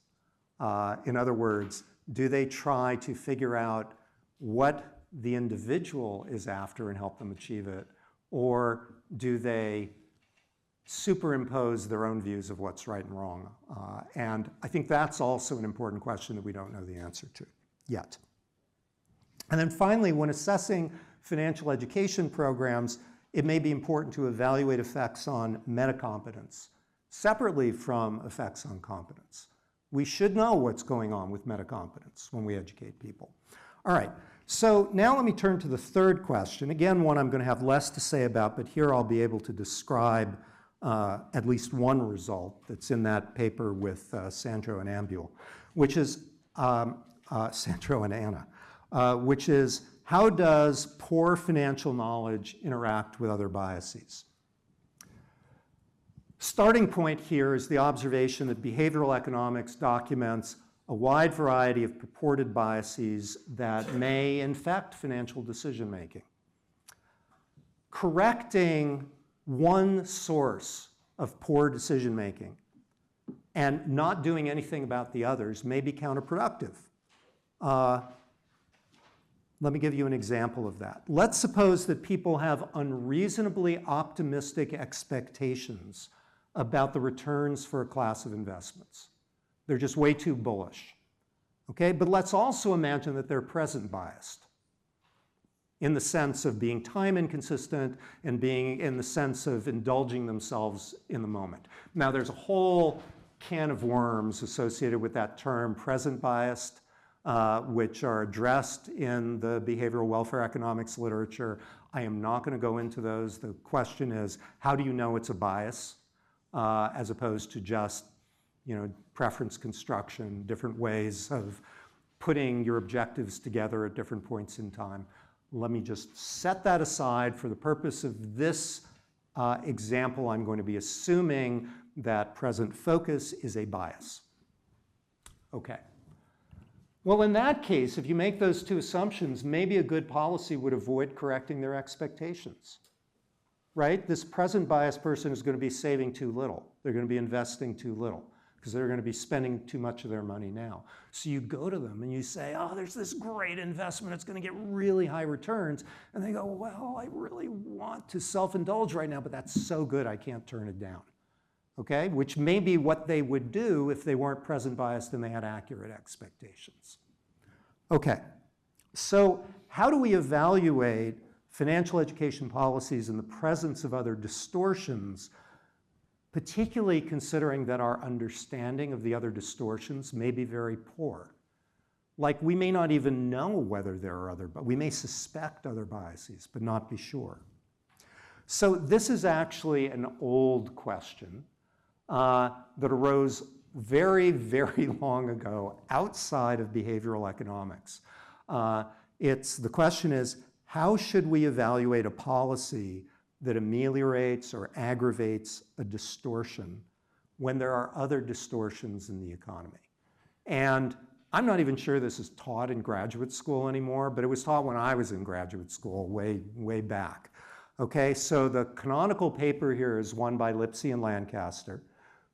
S2: In other words, do they try to figure out what the individual is after and help them achieve it, or do they superimpose their own views of what's right and wrong? And I think that's also an important question that we don't know the answer to yet. And then finally, when assessing financial education programs, it may be important to evaluate effects on meta-competence separately from effects on competence. We should know what's going on with meta-competence when we educate people. All right, so now let me turn to the third question. Again, one I'm going to have less to say about, but here I'll be able to describe at least one result that's in that paper with Sandro and Ambule, which is Sandro and Anna, which is how does poor financial knowledge interact with other biases? Starting point here is the observation that behavioral economics documents a wide variety of purported biases that may infect financial decision making. Correcting one source of poor decision making and not doing anything about the others may be counterproductive. Let me give you an example of that. Let's suppose that people have unreasonably optimistic expectations about the returns for a class of investments. They're just way too bullish. Okay, but let's also imagine that they're present biased in the sense of being time inconsistent and being in the sense of indulging themselves in the moment. Now, there's a whole can of worms associated with that term, present biased, which are addressed in the behavioral welfare economics literature. I am not going to go into those. The question is, how do you know it's a bias as opposed to just, you know, preference construction, different ways of putting your objectives together at different points in time. let me just set that aside for the purpose of this example. I'm going to be assuming that present focus is a bias. Okay. Well, in that case, if you make those two assumptions, maybe a good policy would avoid correcting their expectations, right? This present bias person is going to be saving too little. They're going to be investing too little because they're going to be spending too much of their money now. So you go to them and you say, oh, there's this great investment. It's going to get really high returns. And they go, well, I really want to self-indulge right now, but that's so good I can't turn it down. Okay, which may be what they would do if they weren't present biased and they had accurate expectations. Okay, so how do we evaluate financial education policies in the presence of other distortions, particularly considering that our understanding of the other distortions may be very poor? Like, we may not even know whether there are other, but we may suspect other biases, but not be sure. So this is actually an old question that arose very, very long ago outside of behavioral economics. The question is, how should we evaluate a policy that ameliorates or aggravates a distortion when there are other distortions in the economy? And I'm not even sure this is taught in graduate school anymore, but it was taught when I was in graduate school way back. Okay, so the canonical paper here is one by Lipsey and Lancaster,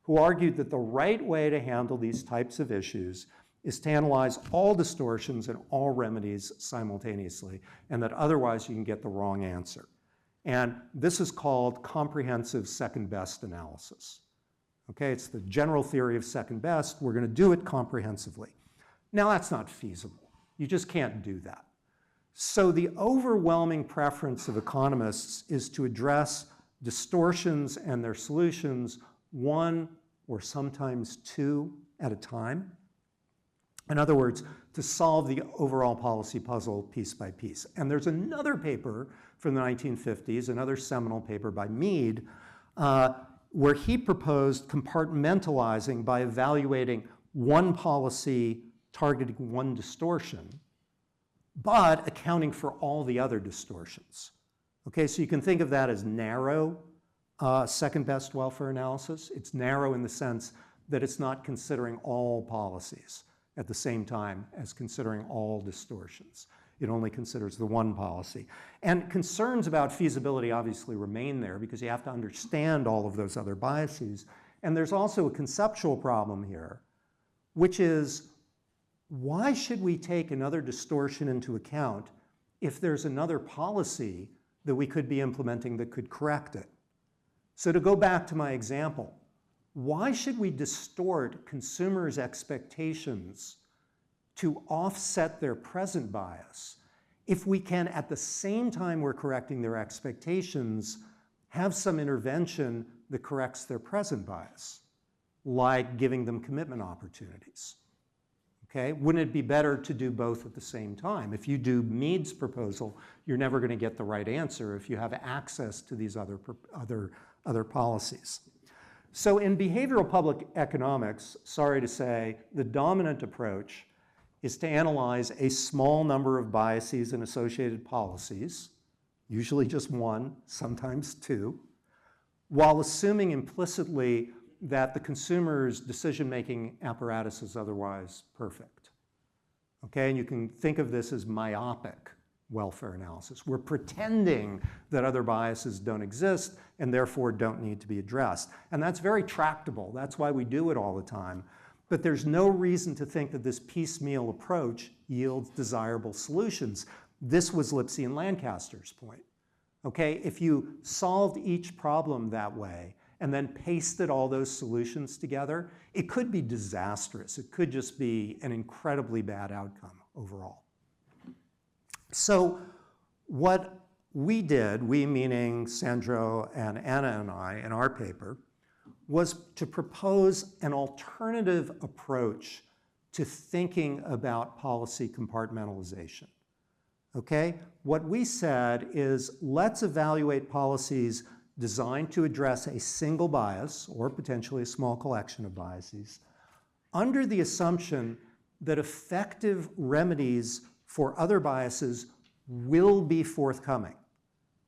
S2: who argued that the right way to handle these types of issues is to analyze all distortions and all remedies simultaneously, and that otherwise you can get the wrong answer. And this is called comprehensive second best analysis. Okay, it's the general theory of second best. We're going to do it comprehensively. Now, that's not feasible. You just can't do that. So the overwhelming preference of economists is to address distortions and their solutions one or sometimes two at a time. In other words, to solve the overall policy puzzle piece by piece. And there's another paper from the 1950s, another seminal paper by Mead, where he proposed compartmentalizing by evaluating one policy targeting one distortion, but accounting for all the other distortions. Okay, so you can think of that as narrow second best welfare analysis. It's narrow in the sense that it's not considering all policies at the same time as considering all distortions. It only considers the one policy. And concerns about feasibility obviously remain there because you have to understand all of those other biases. And there's also a conceptual problem here, which is, why should we take another distortion into account if there's another policy that we could be implementing that could correct it? So to go back to my example, why should we distort consumers' expectations to offset their present bias if we can, at the same time we're correcting their expectations, have some intervention that corrects their present bias, like giving them commitment opportunities? Okay, wouldn't it be better to do both at the same time? If you do Mead's proposal, you're never going to get the right answer if you have access to these other policies. So in behavioral public economics, sorry to say, the dominant approach is to analyze a small number of biases and associated policies, usually just one, sometimes two, while assuming implicitly that the consumer's decision-making apparatus is otherwise perfect. Okay, and you can think of this as myopic welfare analysis. We're pretending that other biases don't exist and therefore don't need to be addressed. And that's very tractable. That's why we do it all the time. But there's no reason to think that this piecemeal approach yields desirable solutions. This was Lipsey and Lancaster's point. Okay, if you solved each problem that way and then pasted all those solutions together, it could be disastrous. It could just be an incredibly bad outcome overall. So what we did, we meaning Sandro and Anna and I in our paper, was to propose an alternative approach to thinking about policy compartmentalization. Okay? What we said is, let's evaluate policies designed to address a single bias, or potentially a small collection of biases, under the assumption that effective remedies for other biases will be forthcoming,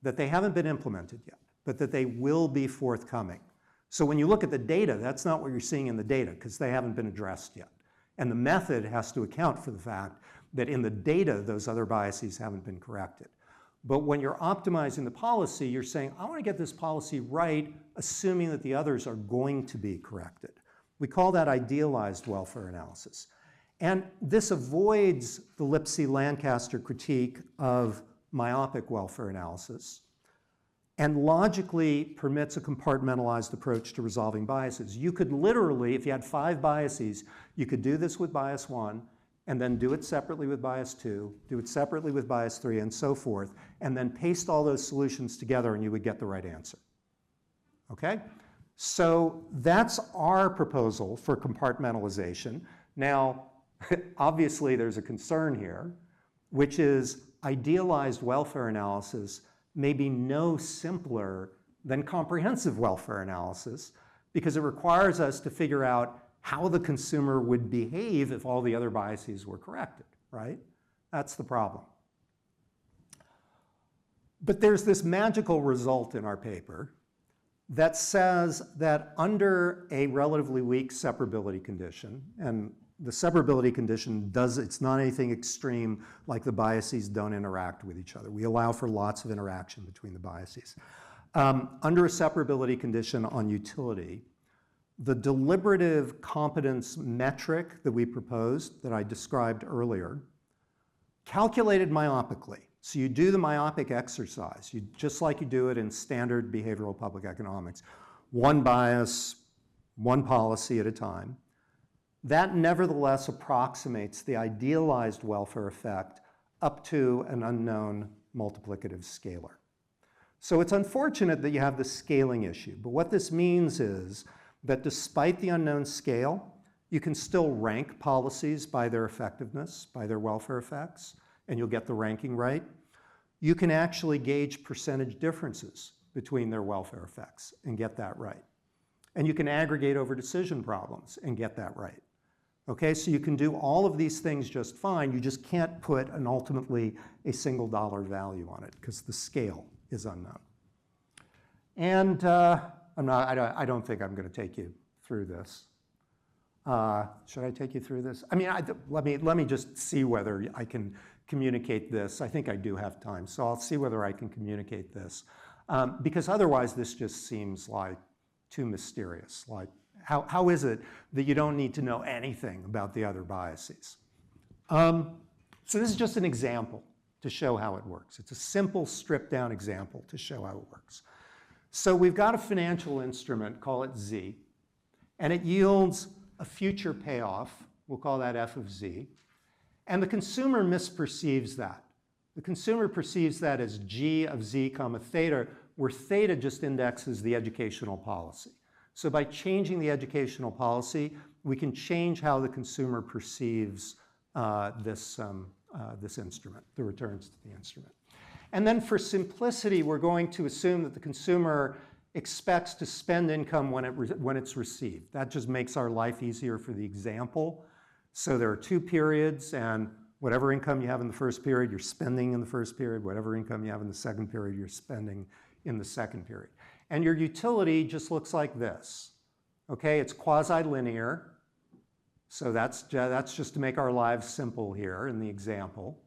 S2: that they haven't been implemented yet, but that they will be forthcoming. So when you look at the data, that's not what you're seeing in the data because they haven't been addressed yet. And the method has to account for the fact that in the data, those other biases haven't been corrected. But when you're optimizing the policy, you're saying, I want to get this policy right, assuming that the others are going to be corrected. We call that idealized welfare analysis. And this avoids the Lipsey-Lancaster critique of myopic welfare analysis and logically permits a compartmentalized approach to resolving biases. You could literally, if you had 5 biases, you could do this with bias 1, and then do it separately with bias 2, do it separately with bias 3, and so forth, and then paste all those solutions together and you would get the right answer. Okay? So that's our proposal for compartmentalization. Now, obviously there's a concern here, which is idealized welfare analysis may be no simpler than comprehensive welfare analysis because it requires us to figure out how the consumer would behave if all the other biases were corrected, right? That's the problem. But there's this magical result in our paper that says that under a relatively weak separability condition, and the separability condition it's not anything extreme like the biases don't interact with each other. We allow for lots of interaction between the biases. Under a separability condition on utility, the deliberative competence metric that we proposed, that I described earlier, calculated myopically. So you do the myopic exercise, just like you do it in standard behavioral public economics. One bias, one policy at a time. That nevertheless approximates the idealized welfare effect up to an unknown multiplicative scalar. So it's unfortunate that you have the scaling issue, but what this means is that despite the unknown scale, you can still rank policies by their effectiveness, by their welfare effects, and you'll get the ranking right. You can actually gauge percentage differences between their welfare effects and get that right. And you can aggregate over decision problems and get that right. Okay, so you can do all of these things just fine. You just can't put ultimately a single dollar value on it because the scale is unknown. And I don't think I'm going to take you through this. Should I take you through this? I mean, let me just see whether I can communicate this. I think I do have time, so I'll see whether I can communicate this. Because otherwise, this just seems like too mysterious. Like, how is it that you don't need to know anything about the other biases? So this is just an example to show how it works. It's a simple stripped-down example to show how it works. So we've got a financial instrument, call it Z, and it yields a future payoff. We'll call that F of Z. And the consumer misperceives that. The consumer perceives that as G of Z comma theta, where theta just indexes the educational policy. So by changing the educational policy, we can change how the consumer perceives this instrument, the returns to the instrument. And then for simplicity, we're going to assume that the consumer expects to spend income when it's received. That just makes our life easier for the example. So there are 2 periods, and whatever income you have in the first period, you're spending in the first period. Whatever income you have in the second period, you're spending in the second period. And your utility just looks like this. Okay, it's quasi-linear. So that's just to make our lives simple here in the example.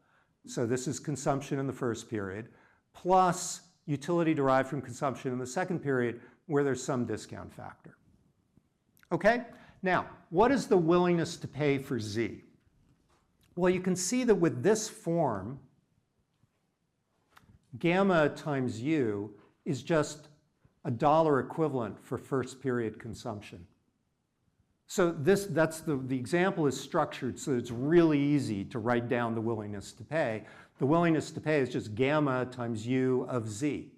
S2: So this is consumption in the first period, plus utility derived from consumption in the second period, where there's some discount factor. Okay? Now, what is the willingness to pay for Z? Well, you can see that with this form, gamma times U is just a dollar equivalent for first period consumption. So the example is structured so it's really easy to write down the willingness to pay. The willingness to pay is just gamma times U of Z.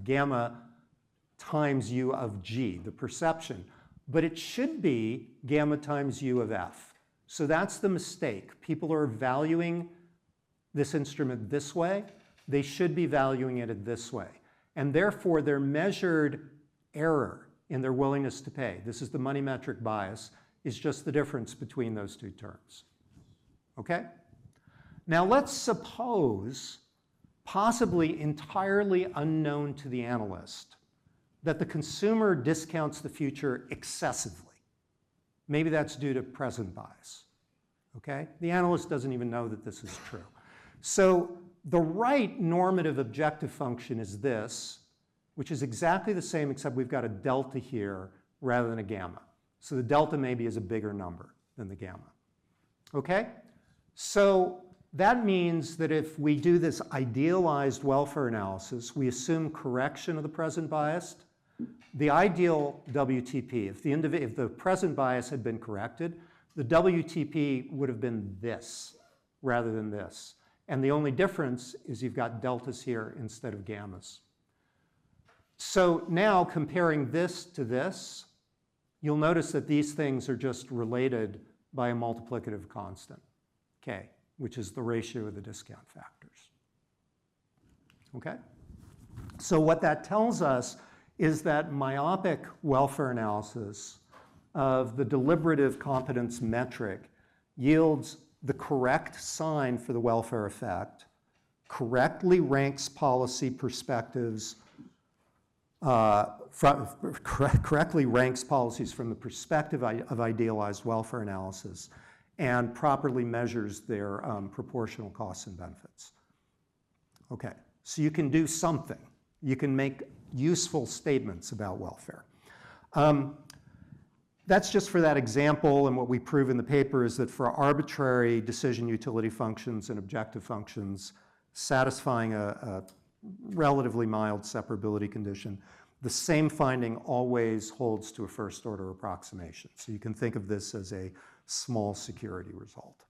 S2: Gamma times U of G, the perception. But it should be gamma times U of F. So that's the mistake. People are valuing this instrument this way. They should be valuing it this way. And therefore, their measured error in their willingness to pay, this is the money metric bias, is just the difference between those 2 terms. Okay? Now let's suppose, possibly entirely unknown to the analyst, that the consumer discounts the future excessively. Maybe that's due to present bias, okay? The analyst doesn't even know that this is true. So the right normative objective function is this, which is exactly the same except we've got a delta here rather than a gamma. So the delta maybe is a bigger number than the gamma, okay? So that means that if we do this idealized welfare analysis, we assume correction of the present bias. The ideal WTP, if the present bias had been corrected, the WTP would have been this rather than this. And the only difference is you've got deltas here instead of gammas. So now comparing this to this, you'll notice that these things are just related by a multiplicative constant, K, which is the ratio of the discount factors. Okay? So what that tells us is that myopic welfare analysis of the deliberative competence metric yields the correct sign for the welfare effect, correctly ranks policy perspectives, correctly ranks policies from the perspective of idealized welfare analysis, and properly measures their proportional costs and benefits. Okay, so you can do something. You can make useful statements about welfare. That's just for that example, and what we prove in the paper is that for arbitrary decision utility functions and objective functions satisfying a relatively mild separability condition, the same finding always holds to a first order approximation. So you can think of this as a small security result.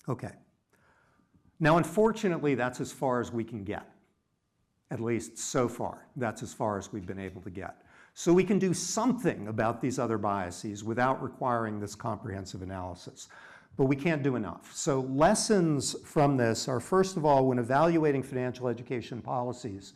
S2: Okay. Now, unfortunately, that's as far as we can get. At least so far, that's as far as we've been able to get. So we can do something about these other biases without requiring this comprehensive analysis, but we can't do enough. So lessons from this are, first of all, when evaluating financial education policies,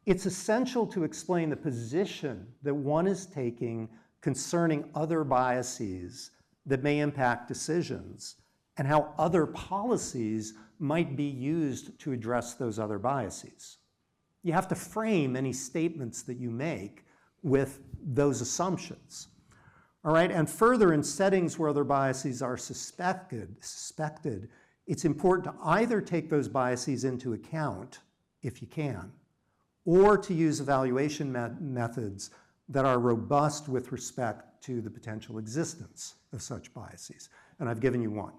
S2: it's essential to explain the position that one is taking concerning other biases that may impact decisions and how other policies might be used to address those other biases. You have to frame any statements that you make with those assumptions. All right, and further, in settings where other biases are suspected, it's important to either take those biases into account, if you can, or to use evaluation methods that are robust with respect to the potential existence of such biases. And I've given you one.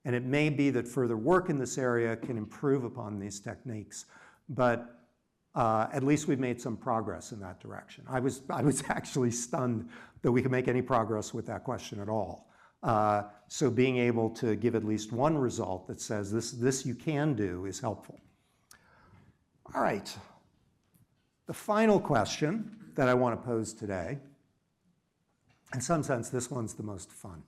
S2: And it may be that further work in this area can improve upon these techniques, but at least we've made some progress in that direction. I was actually stunned that we could make any progress with that question at all. So being able to give at least one result that says this you can do is helpful. All right. The final question that I want to pose today, in some sense, this one's the most fun.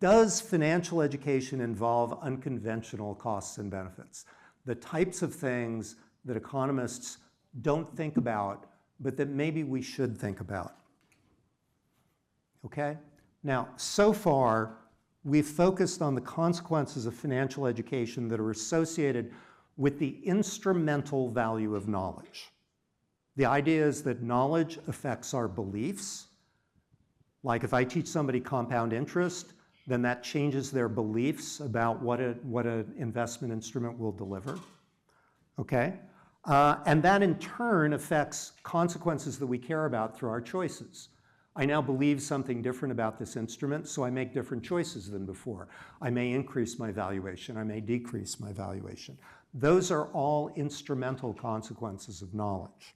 S2: Does financial education involve unconventional costs and benefits? The types of things that economists don't think about, but that maybe we should think about. Okay? Now, so far, we've focused on the consequences of financial education that are associated with the instrumental value of knowledge. The idea is that knowledge affects our beliefs. Like if I teach somebody compound interest, then that changes their beliefs about what an investment instrument will deliver. Okay? And that in turn affects consequences that we care about through our choices. I now believe something different about this instrument, so I make different choices than before. I may increase my valuation, I may decrease my valuation. Those are all instrumental consequences of knowledge.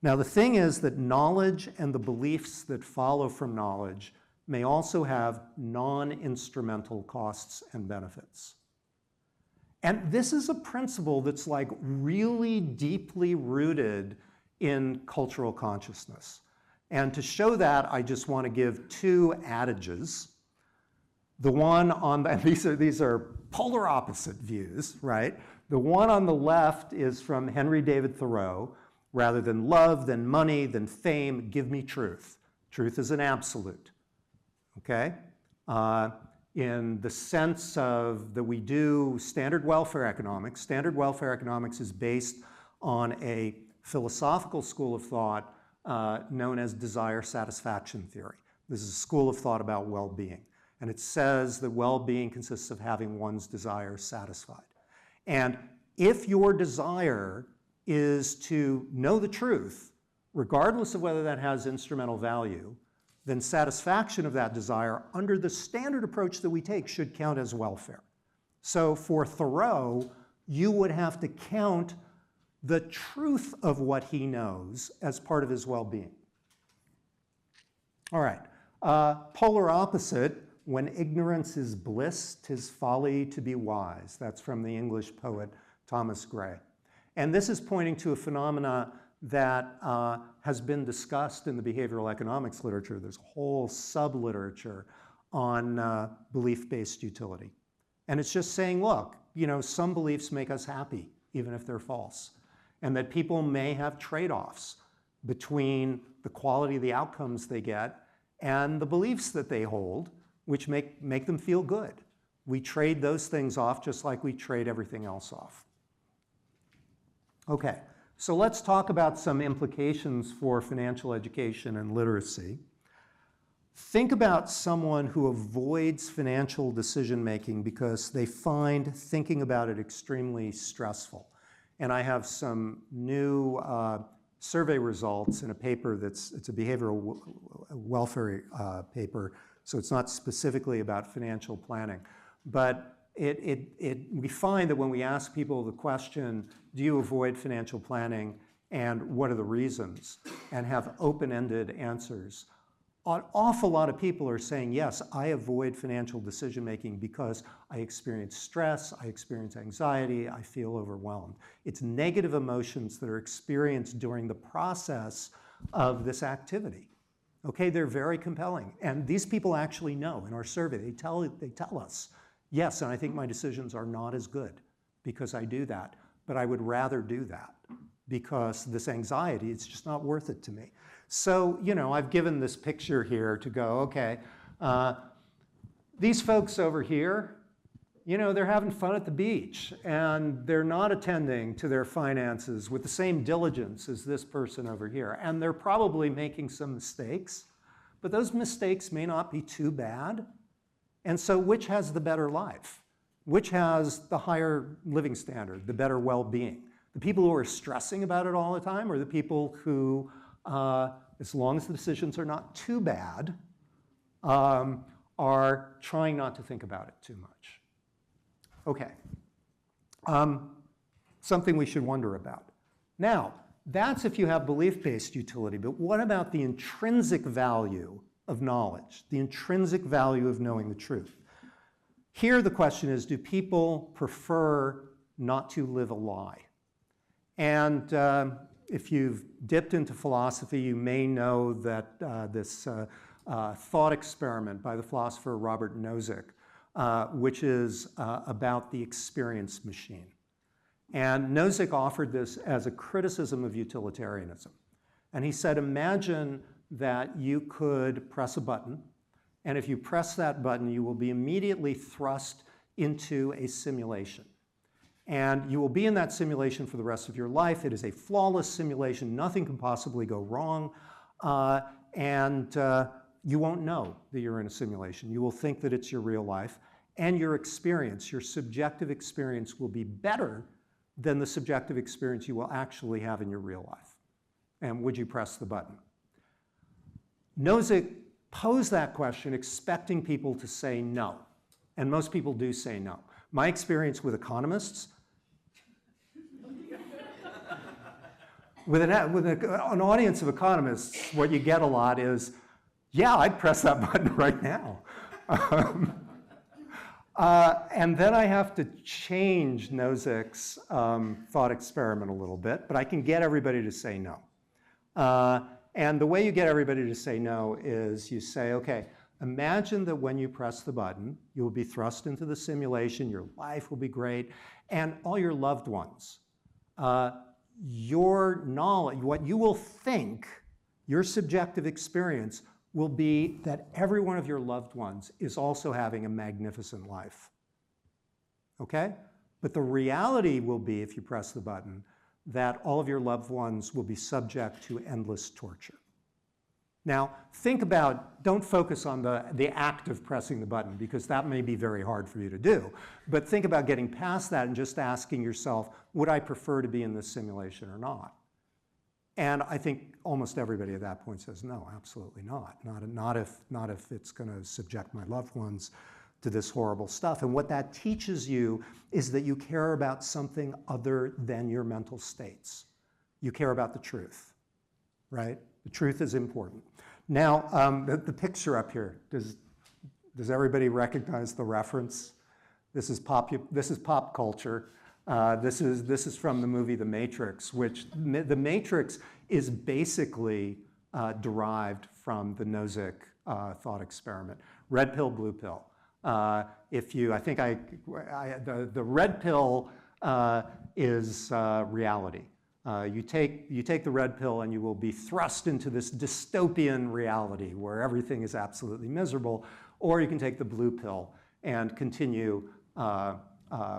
S2: Now the thing is that knowledge and the beliefs that follow from knowledge may also have non-instrumental costs and benefits. And this is a principle that's like really deeply rooted in cultural consciousness. And to show that, I just want to give two adages. The one on the, these are polar opposite views, right? The one on the left is from Henry David Thoreau. Rather than love, than money, than fame, give me truth. Truth is an absolute, okay? in the sense of that we do standard welfare economics. Standard welfare economics is based on a philosophical school of thought known as desire satisfaction theory. This is a school of thought about well-being. And it says that well-being consists of having one's desires satisfied. And if your desire is to know the truth, regardless of whether that has instrumental value, then satisfaction of that desire under the standard approach that we take should count as welfare. So for Thoreau, you would have to count the truth of what he knows as part of his well-being. All right, polar opposite, when ignorance is bliss, 'tis folly to be wise. That's from the English poet Thomas Gray. And this is pointing to a phenomena that has been discussed in the behavioral economics literature. There's a whole sub-literature on belief-based utility. And it's just saying, look, you know, some beliefs make us happy, even if they're false. And that people may have trade-offs between the quality of the outcomes they get and the beliefs that they hold, which make them feel good. We trade those things off just like we trade everything else off. Okay, so let's talk about some implications for financial education and literacy. Think about someone who avoids financial decision-making because they find thinking about it extremely stressful. And I have some new survey results in a paper it's a behavioral welfare paper, so it's not specifically about financial planning. But we find that when we ask people the question, do you avoid financial planning and what are the reasons, and have open-ended answers, an awful lot of people are saying, yes, I avoid financial decision-making because I experience stress, I experience anxiety, I feel overwhelmed. It's negative emotions that are experienced during the process of this activity. Okay, they're very compelling. And these people actually know in our survey, they tell us, yes, and I think my decisions are not as good because I do that, but I would rather do that because this anxiety, it's just not worth it to me. So, you know, I've given this picture here to go, okay, these folks over here, you know, they're having fun at the beach and they're not attending to their finances with the same diligence as this person over here. And they're probably making some mistakes, but those mistakes may not be too bad. And so which has the better life? Which has the higher living standard, the better well-being? The people who are stressing about it all the time, or the people who, as long as the decisions are not too bad, are trying not to think about it too much? Okay, something we should wonder about. Now, that's if you have belief-based utility, but what about the intrinsic value of knowledge, the intrinsic value of knowing the truth? Here the question is, do people prefer not to live a lie? And if you've dipped into philosophy, you may know that this thought experiment by the philosopher Robert Nozick, which is about the experience machine. And Nozick offered this as a criticism of utilitarianism. And he said, imagine that you could press a button, and if you press that button, you will be immediately thrust into a simulation. And you will be in that simulation for the rest of your life. It is a flawless simulation. Nothing can possibly go wrong. And you won't know that you're in a simulation. You will think that it's your real life. And your experience, your subjective experience, will be better than the subjective experience you will actually have in your real life. And would you press the button? Nozick posed that question expecting people to say no. And most people do say no. My experience with economists, with an audience of economists, what you get a lot is, yeah, I'd press that button right now. And then I have to change Nozick's thought experiment a little bit, but I can get everybody to say no. And the way you get everybody to say no is you say, okay, imagine that when you press the button, you will be thrust into the simulation, your life will be great, and all your loved ones, your knowledge, what you will think, your subjective experience, will be that every one of your loved ones is also having a magnificent life. Okay? But the reality will be, if you press the button, that all of your loved ones will be subject to endless torture. Now, think about, don't focus on the act of pressing the button, because that may be very hard for you to do. But think about getting past that and just asking yourself, would I prefer to be in this simulation or not? And I think almost everybody at that point says, no, absolutely not. Not if it's going to subject my loved ones to this horrible stuff. And what that teaches you is that you care about something other than your mental states. You care about the truth, right? The truth is important. Now, the picture up here, does everybody recognize the reference? This is pop culture. This is from the movie The Matrix, which The Matrix is basically derived from the Nozick thought experiment. Red pill, blue pill. The red pill is reality. You take the red pill and you will be thrust into this dystopian reality where everything is absolutely miserable, or you can take the blue pill and continue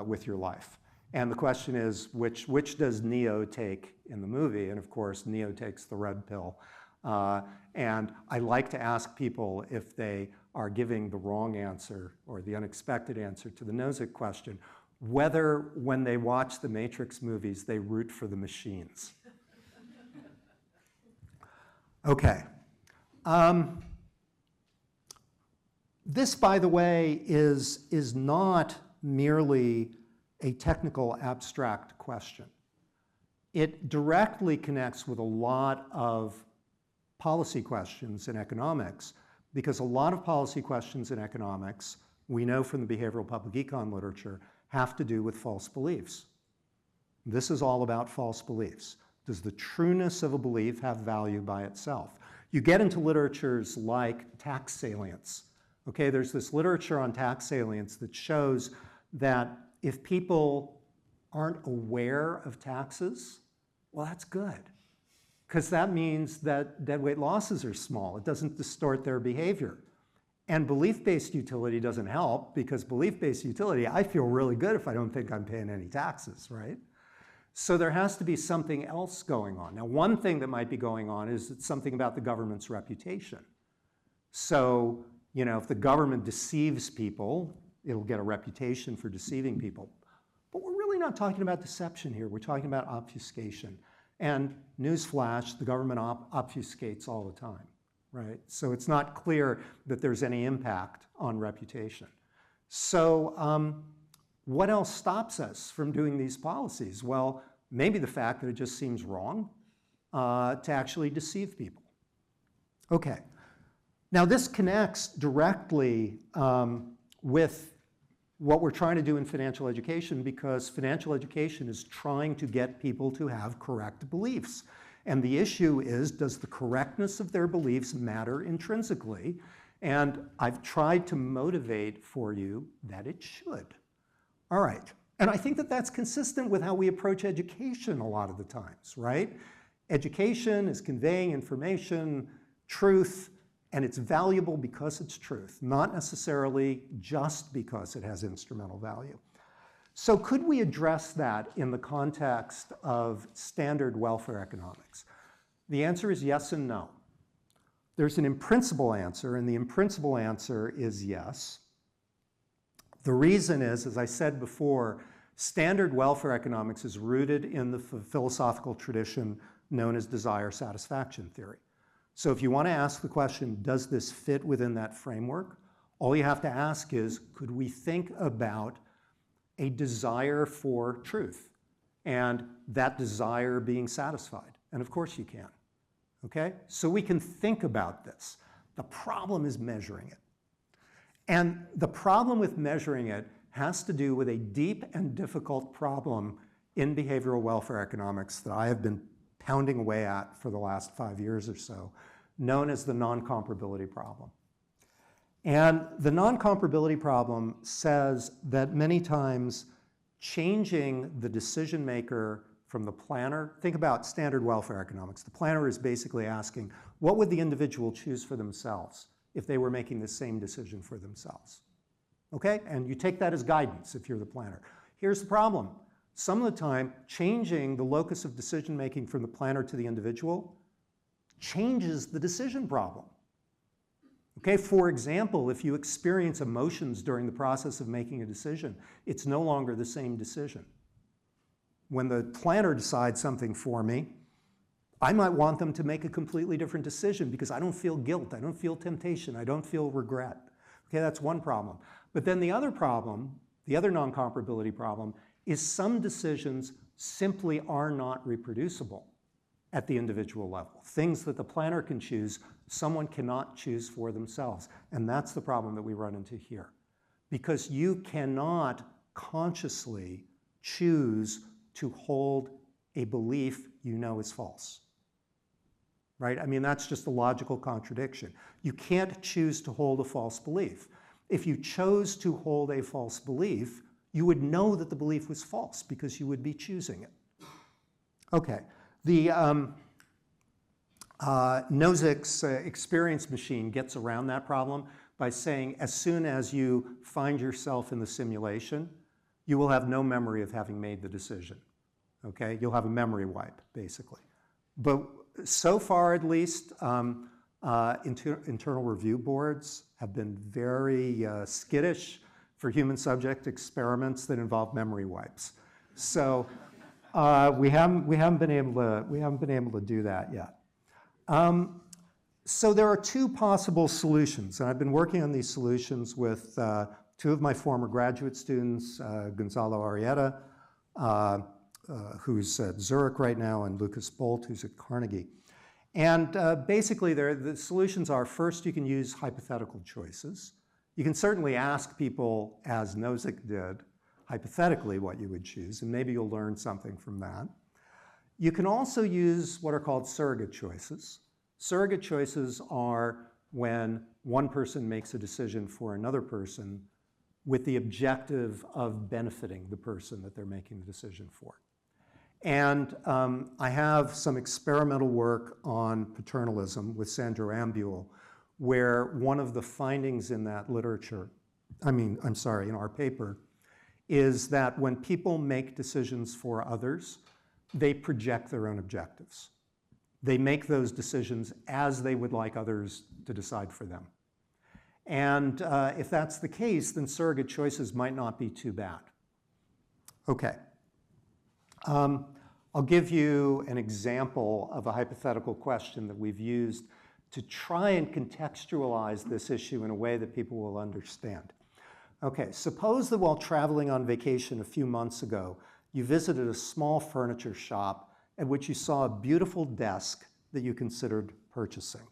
S2: with your life. And the question is, which does Neo take in the movie? And of course, Neo takes the red pill. And I like to ask people if they are giving the wrong answer or the unexpected answer to the Nozick question, whether when they watch the Matrix movies, they root for the machines. Okay. This, by the way, is not merely a technical abstract question. It directly connects with a lot of policy questions in economics, because a lot of policy questions in economics, we know from the behavioral public econ literature, have to do with false beliefs. This is all about false beliefs. Does the trueness of a belief have value by itself? You get into literatures like tax salience. Okay, there's this literature on tax salience that shows that if people aren't aware of taxes, well, that's good, because that means that deadweight losses are small. It doesn't distort their behavior. And belief-based utility doesn't help, because belief-based utility, I feel really good if I don't think I'm paying any taxes, right? So there has to be something else going on. Now, one thing that might be going on is it's something about the government's reputation. So, you know, if the government deceives people, it'll get a reputation for deceiving people. But we're really not talking about deception here. We're talking about obfuscation. And newsflash, the government obfuscates all the time, right? So it's not clear that there's any impact on reputation. So what else stops us from doing these policies? Well, maybe the fact that it just seems wrong to actually deceive people. Okay. Now this connects directly with what we're trying to do in financial education, because financial education is trying to get people to have correct beliefs. And the issue is, does the correctness of their beliefs matter intrinsically? And I've tried to motivate for you that it should. All right. And I think that that's consistent with how we approach education a lot of the times, right? Education is conveying information, truth, and it's valuable because it's truth, not necessarily just because it has instrumental value. So could we address that in the context of standard welfare economics? The answer is yes and no. There's an in-principle answer, and the in-principle answer is yes. The reason is, as I said before, standard welfare economics is rooted in the philosophical tradition known as desire satisfaction theory. So if you want to ask the question, does this fit within that framework? All you have to ask is, could we think about a desire for truth and that desire being satisfied? And of course you can, okay? So we can think about this. The problem is measuring it. And the problem with measuring it has to do with a deep and difficult problem in behavioral welfare economics that I have been pounding away at for the last 5 years or so, known as the non-comparability problem. And the non-comparability problem says that many times changing the decision maker from the planner. Think about standard welfare economics. The planner is basically asking, what would the individual choose for themselves if they were making the same decision for themselves? Okay, and you take that as guidance if you're the planner. Here's the problem. Some of the time, changing the locus of decision making from the planner to the individual changes the decision problem. Okay, for example, if you experience emotions during the process of making a decision, it's no longer the same decision. When the planner decides something for me, I might want them to make a completely different decision because I don't feel guilt, I don't feel temptation, I don't feel regret. Okay, that's one problem. But then the other problem, the other non-comparability problem, is some decisions simply are not reproducible at the individual level. Things that the planner can choose, someone cannot choose for themselves. And that's the problem that we run into here. Because you cannot consciously choose to hold a belief you know is false. Right? I mean, that's just a logical contradiction. You can't choose to hold a false belief. If you chose to hold a false belief, you would know that the belief was false because you would be choosing it. Okay, the Nozick's experience machine gets around that problem by saying as soon as you find yourself in the simulation, you will have no memory of having made the decision. Okay, you'll have a memory wipe, basically. But so far, at least, internal review boards have been very skittish for human subject experiments that involve memory wipes. So we haven't been able to do that yet. So there are two possible solutions, and I've been working on these solutions with two of my former graduate students, Gonzalo Arrieta, who's at Zurich right now, and Lucas Bolt, who's at Carnegie. And basically, the solutions are, first, you can use hypothetical choices. You can certainly ask people, as Nozick did, hypothetically what you would choose, and maybe you'll learn something from that. You can also use what are called surrogate choices. Surrogate choices are when one person makes a decision for another person with the objective of benefiting the person that they're making the decision for. And I have some experimental work on paternalism with Sandro Ambule, where one of the findings in that literature, in our paper, is that when people make decisions for others, they project their own objectives. They make those decisions as they would like others to decide for them. And if that's the case, then surrogate choices might not be too bad. Okay. I'll give you an example of a hypothetical question that we've used to try and contextualize this issue in a way that people will understand. Okay, suppose that while traveling on vacation a few months ago, you visited a small furniture shop at which you saw a beautiful desk that you considered purchasing.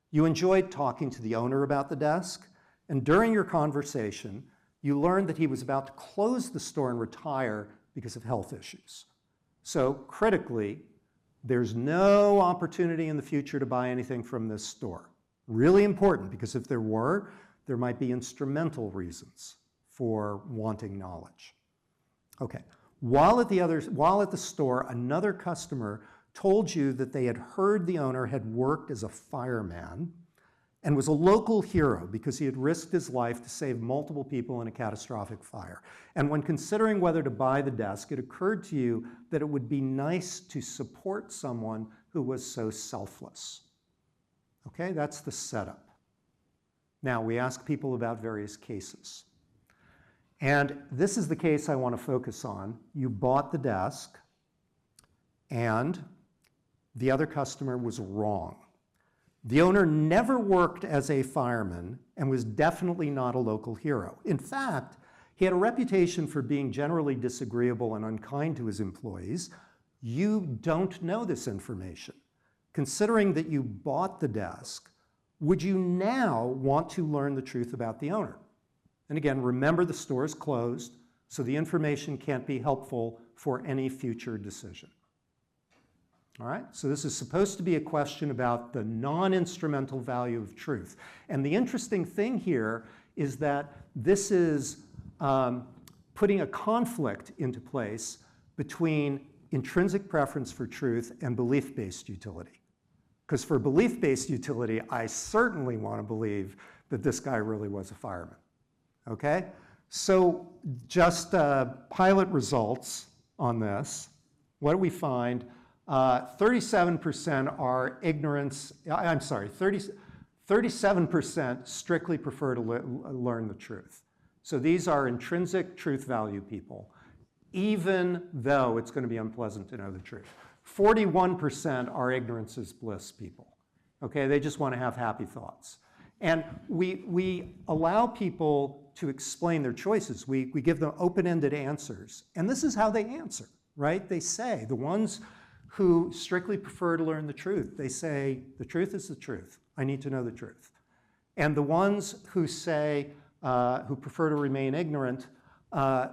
S2: You enjoyed talking to the owner about the desk, and during your conversation, you learned that he was about to close the store and retire because of health issues. So critically, there's no opportunity in the future to buy anything from this store. Really important, because if there were, there might be instrumental reasons for wanting knowledge. Okay, while at the store, another customer told you that they had heard the owner had worked as a fireman and was a local hero because he had risked his life to save multiple people in a catastrophic fire. And when considering whether to buy the desk, it occurred to you that it would be nice to support someone who was so selfless. Okay, that's the setup. Now, we ask people about various cases. And this is the case I want to focus on. You bought the desk, and the other customer was wrong. The owner never worked as a fireman and was definitely not a local hero. In fact, he had a reputation for being generally disagreeable and unkind to his employees. You don't know this information. Considering that you bought the desk, would you now want to learn the truth about the owner? And again, remember the store is closed, so the information can't be helpful for any future decision. All right, so this is supposed to be a question about the non-instrumental value of truth. And the interesting thing here is that this is putting a conflict into place between intrinsic preference for truth and belief-based utility. Because for belief-based utility, I certainly want to believe that this guy really was a fireman, okay? So just pilot results on this. What do we find? 37% are ignorance, 37% strictly prefer to learn the truth. So these are intrinsic truth value people, even though it's going to be unpleasant to know the truth. 41% are ignorance is bliss people. Okay, they just want to have happy thoughts. And we allow people to explain their choices. We give them open-ended answers. And this is how they answer, right? They say, the ones who strictly prefer to learn the truth, they say, the truth is the truth. I need to know the truth. And the ones who say, who prefer to remain ignorant,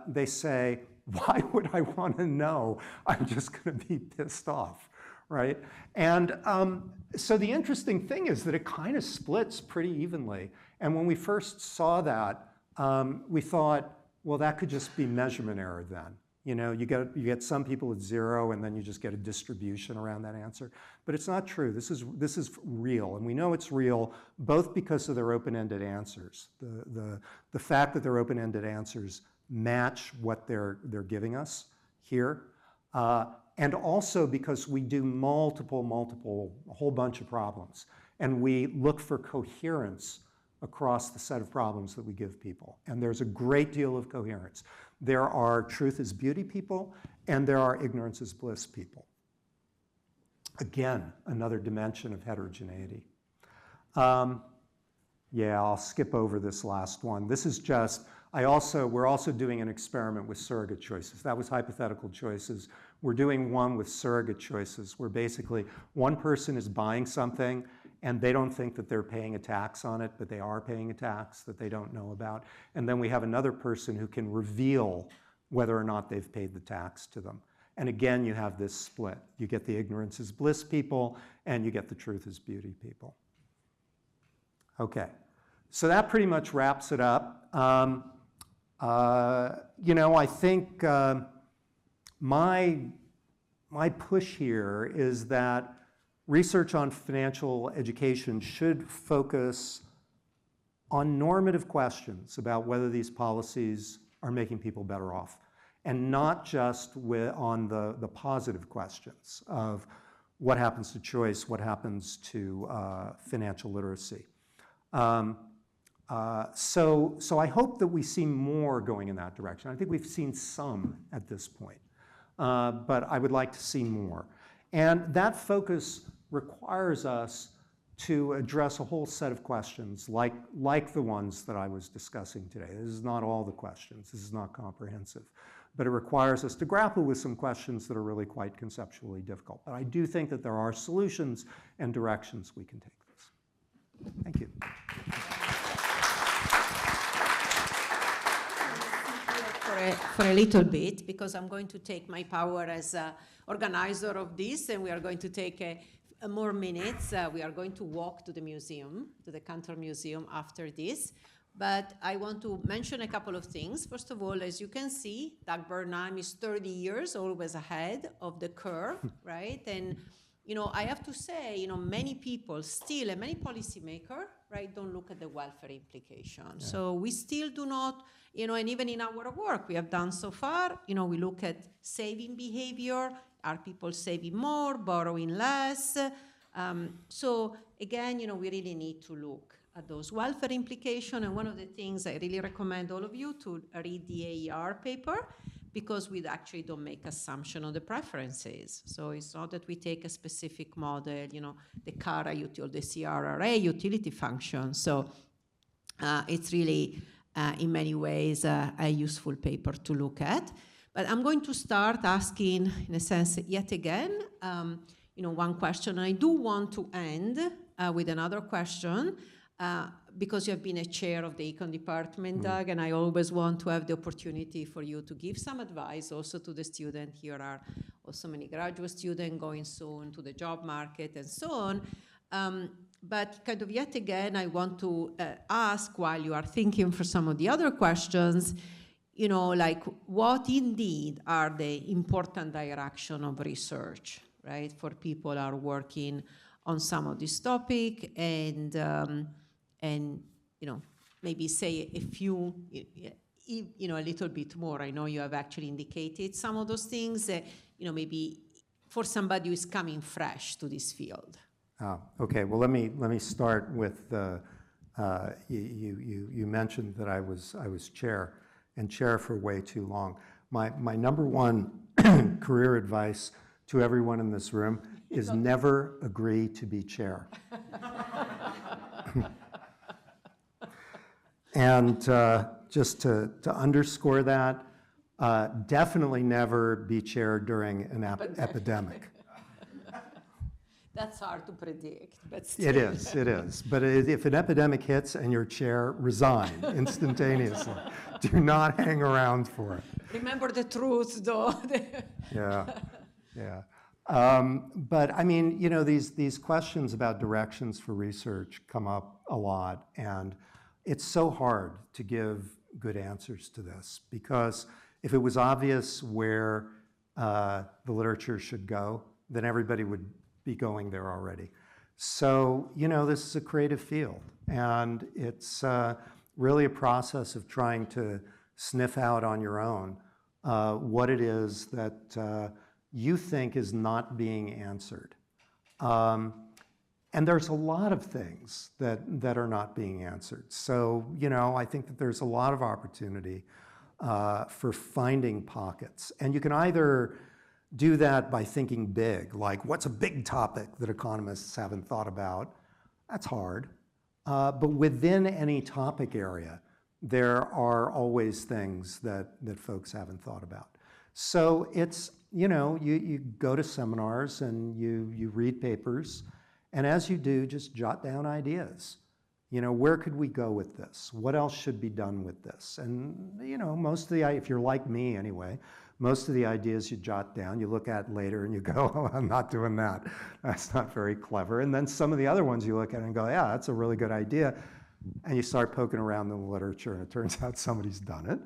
S2: they say, why would I want to know? I'm just going to be pissed off, right? And so the interesting thing is that it kind of splits pretty evenly. And when we first saw that, we thought, well, that could just be measurement error then. You know, you get some people at 0, and then you just get a distribution around that answer. But it's not true. This is real, and we know it's real both because of their open-ended answers. The fact that their open-ended answers match what they're giving us here, and also because we do a whole bunch of problems, and we look for coherence across the set of problems that we give people. And there's a great deal of coherence. There are truth is beauty people, and there are ignorance is bliss people. Again, another dimension of heterogeneity. Yeah, I'll skip over this last one. This is just, we're also doing an experiment with surrogate choices. That was hypothetical choices. We're doing one with surrogate choices, where basically one person is buying something and they don't think that they're paying a tax on it, but they are paying a tax that they don't know about. And then we have another person who can reveal whether or not they've paid the tax to them. And again, you have this split. You get the ignorance is bliss people, and you get the truth is beauty people. Okay, so that pretty much wraps it up. You know, I think my push here is that research on financial education should focus on normative questions about whether these policies are making people better off, and not just on the positive questions of what happens to choice, what happens to financial literacy. So I hope that we see more going in that direction. I think we've seen some at this point, but I would like to see more. And that focus requires us to address a whole set of questions like the ones that I was discussing today. This is not all the questions. This is not comprehensive. But it requires us to grapple with some questions that are really quite conceptually difficult. But I do think that there are solutions and directions we can take this. Thank you.
S1: For a little bit, because I'm going to take my power as organizer of this, and we are going to take more minutes. We are going to walk to the museum, to the Cantor Museum after this. But I want to mention a couple of things. First of all, as you can see, Doug Bernheim is 30 years always ahead of the curve, right? And you know, I have to say, you know, many people still, and many policymakers, right, don't look at the welfare implications. Yeah. So we still do not, you know, and even in our work we have done so far, you know, we look at saving behavior. Are people saving more, borrowing less? So again, you know, we really need to look at those welfare implications. And one of the things I really recommend all of you to read the AER paper, because we actually don't make assumption on the preferences. So it's not that we take a specific model, you know, the CARA or the CRRA utility function. So it's really, in many ways, a useful paper to look at. But I'm going to start asking, in a sense, yet again, you know, one question. I do want to end with another question, because you have been a chair of the econ department, Doug, and I always want to have the opportunity for you to give some advice also to the student. Here are also many graduate students going soon to the job market and so on. But kind of yet again, I want to ask, while you are thinking for some of the other questions, like what indeed are the important direction of research, right? For people who are working on some of this topic, and maybe say a few, a little bit more. I know you have actually indicated some of those things, maybe for somebody who is coming fresh to this field.
S2: Okay, well, let me start with you mentioned that I was chair, and chair for way too long. My number one career advice to everyone in this room is never agree to be chair. And just to underscore that, definitely never be chair during an epidemic.
S1: That's hard to predict, but still.
S2: It is. But if an epidemic hits and you're chair, resign instantaneously. Do not hang around for it.
S1: Remember the truth, though.
S2: Yeah. But I mean, these questions about directions for research come up a lot, and it's so hard to give good answers to this, because if it was obvious where the literature should go, then everybody would be going there already. So, this is a creative field, and it's really a process of trying to sniff out on your own what it is that you think is not being answered. And there's a lot of things that are not being answered. So, I think that there's a lot of opportunity for finding pockets. And you can either do that by thinking big, like what's a big topic that economists haven't thought about? That's hard. But within any topic area, there are always things that folks haven't thought about. So it's, you go to seminars and you read papers, and as you do, just jot down ideas. Where could we go with this? What else should be done with this? And, most of if you're like me anyway, most of the ideas you jot down, you look at later and you go, oh, I'm not doing that. That's not very clever. And then some of the other ones you look at and go, yeah, that's a really good idea. And you start poking around in the literature, and it turns out somebody's done it.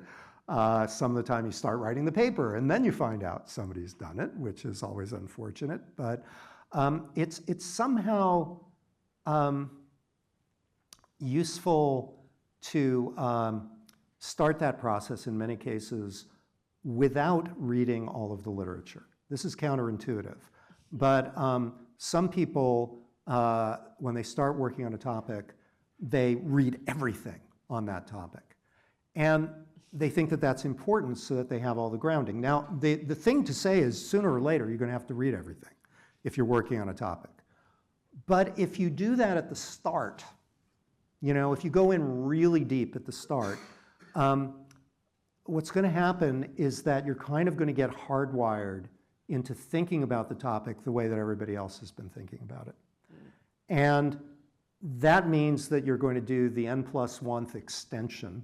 S2: Some of the time you start writing the paper, and then you find out somebody's done it, which is always unfortunate. But it's somehow useful to start that process in many cases without reading all of the literature. This is counterintuitive, but some people, when they start working on a topic, they read everything on that topic. And they think that that's important so that they have all the grounding. Now, the thing to say is sooner or later, you're going to have to read everything if you're working on a topic. But if you do that at the start, if you go in really deep at the start, what's going to happen is that you're kind of going to get hardwired into thinking about the topic the way that everybody else has been thinking about it. And that means that you're going to do the n+1th extension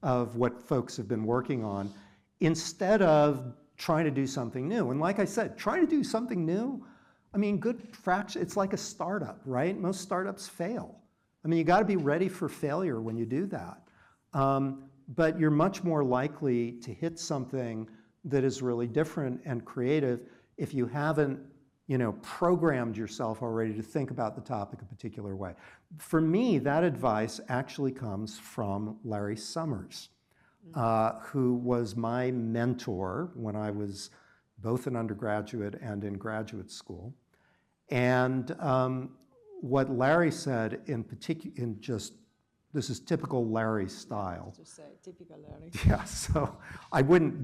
S2: of what folks have been working on instead of trying to do something new. And like I said, trying to do something new, I mean, good fraction, it's like a startup, right? Most startups fail. I mean, you got to be ready for failure when you do that. But you're much more likely to hit something that is really different and creative if you haven't, programmed yourself already to think about the topic a particular way. For me, that advice actually comes from Larry Summers, who was my mentor when I was both an undergraduate and in graduate school. And what Larry said in particular, this is typical Larry style.
S1: To say, typical Larry.
S2: Yeah, so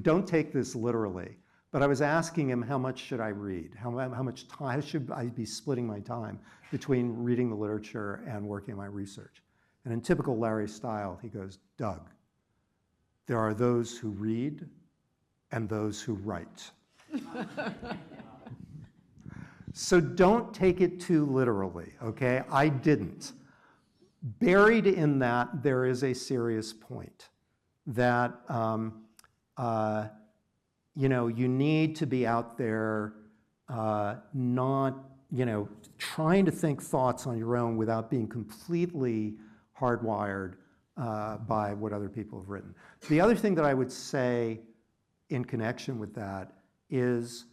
S2: don't take this literally, but I was asking him, how much should I read? How much time should I be splitting my time between reading the literature and working on my research? And in typical Larry style, he goes, Doug, there are those who read and those who write. So don't take it too literally, okay? I didn't. Buried in that, there is a serious point that you need to be out there not trying to think thoughts on your own without being completely hardwired by what other people have written. The other thing that I would say in connection with that is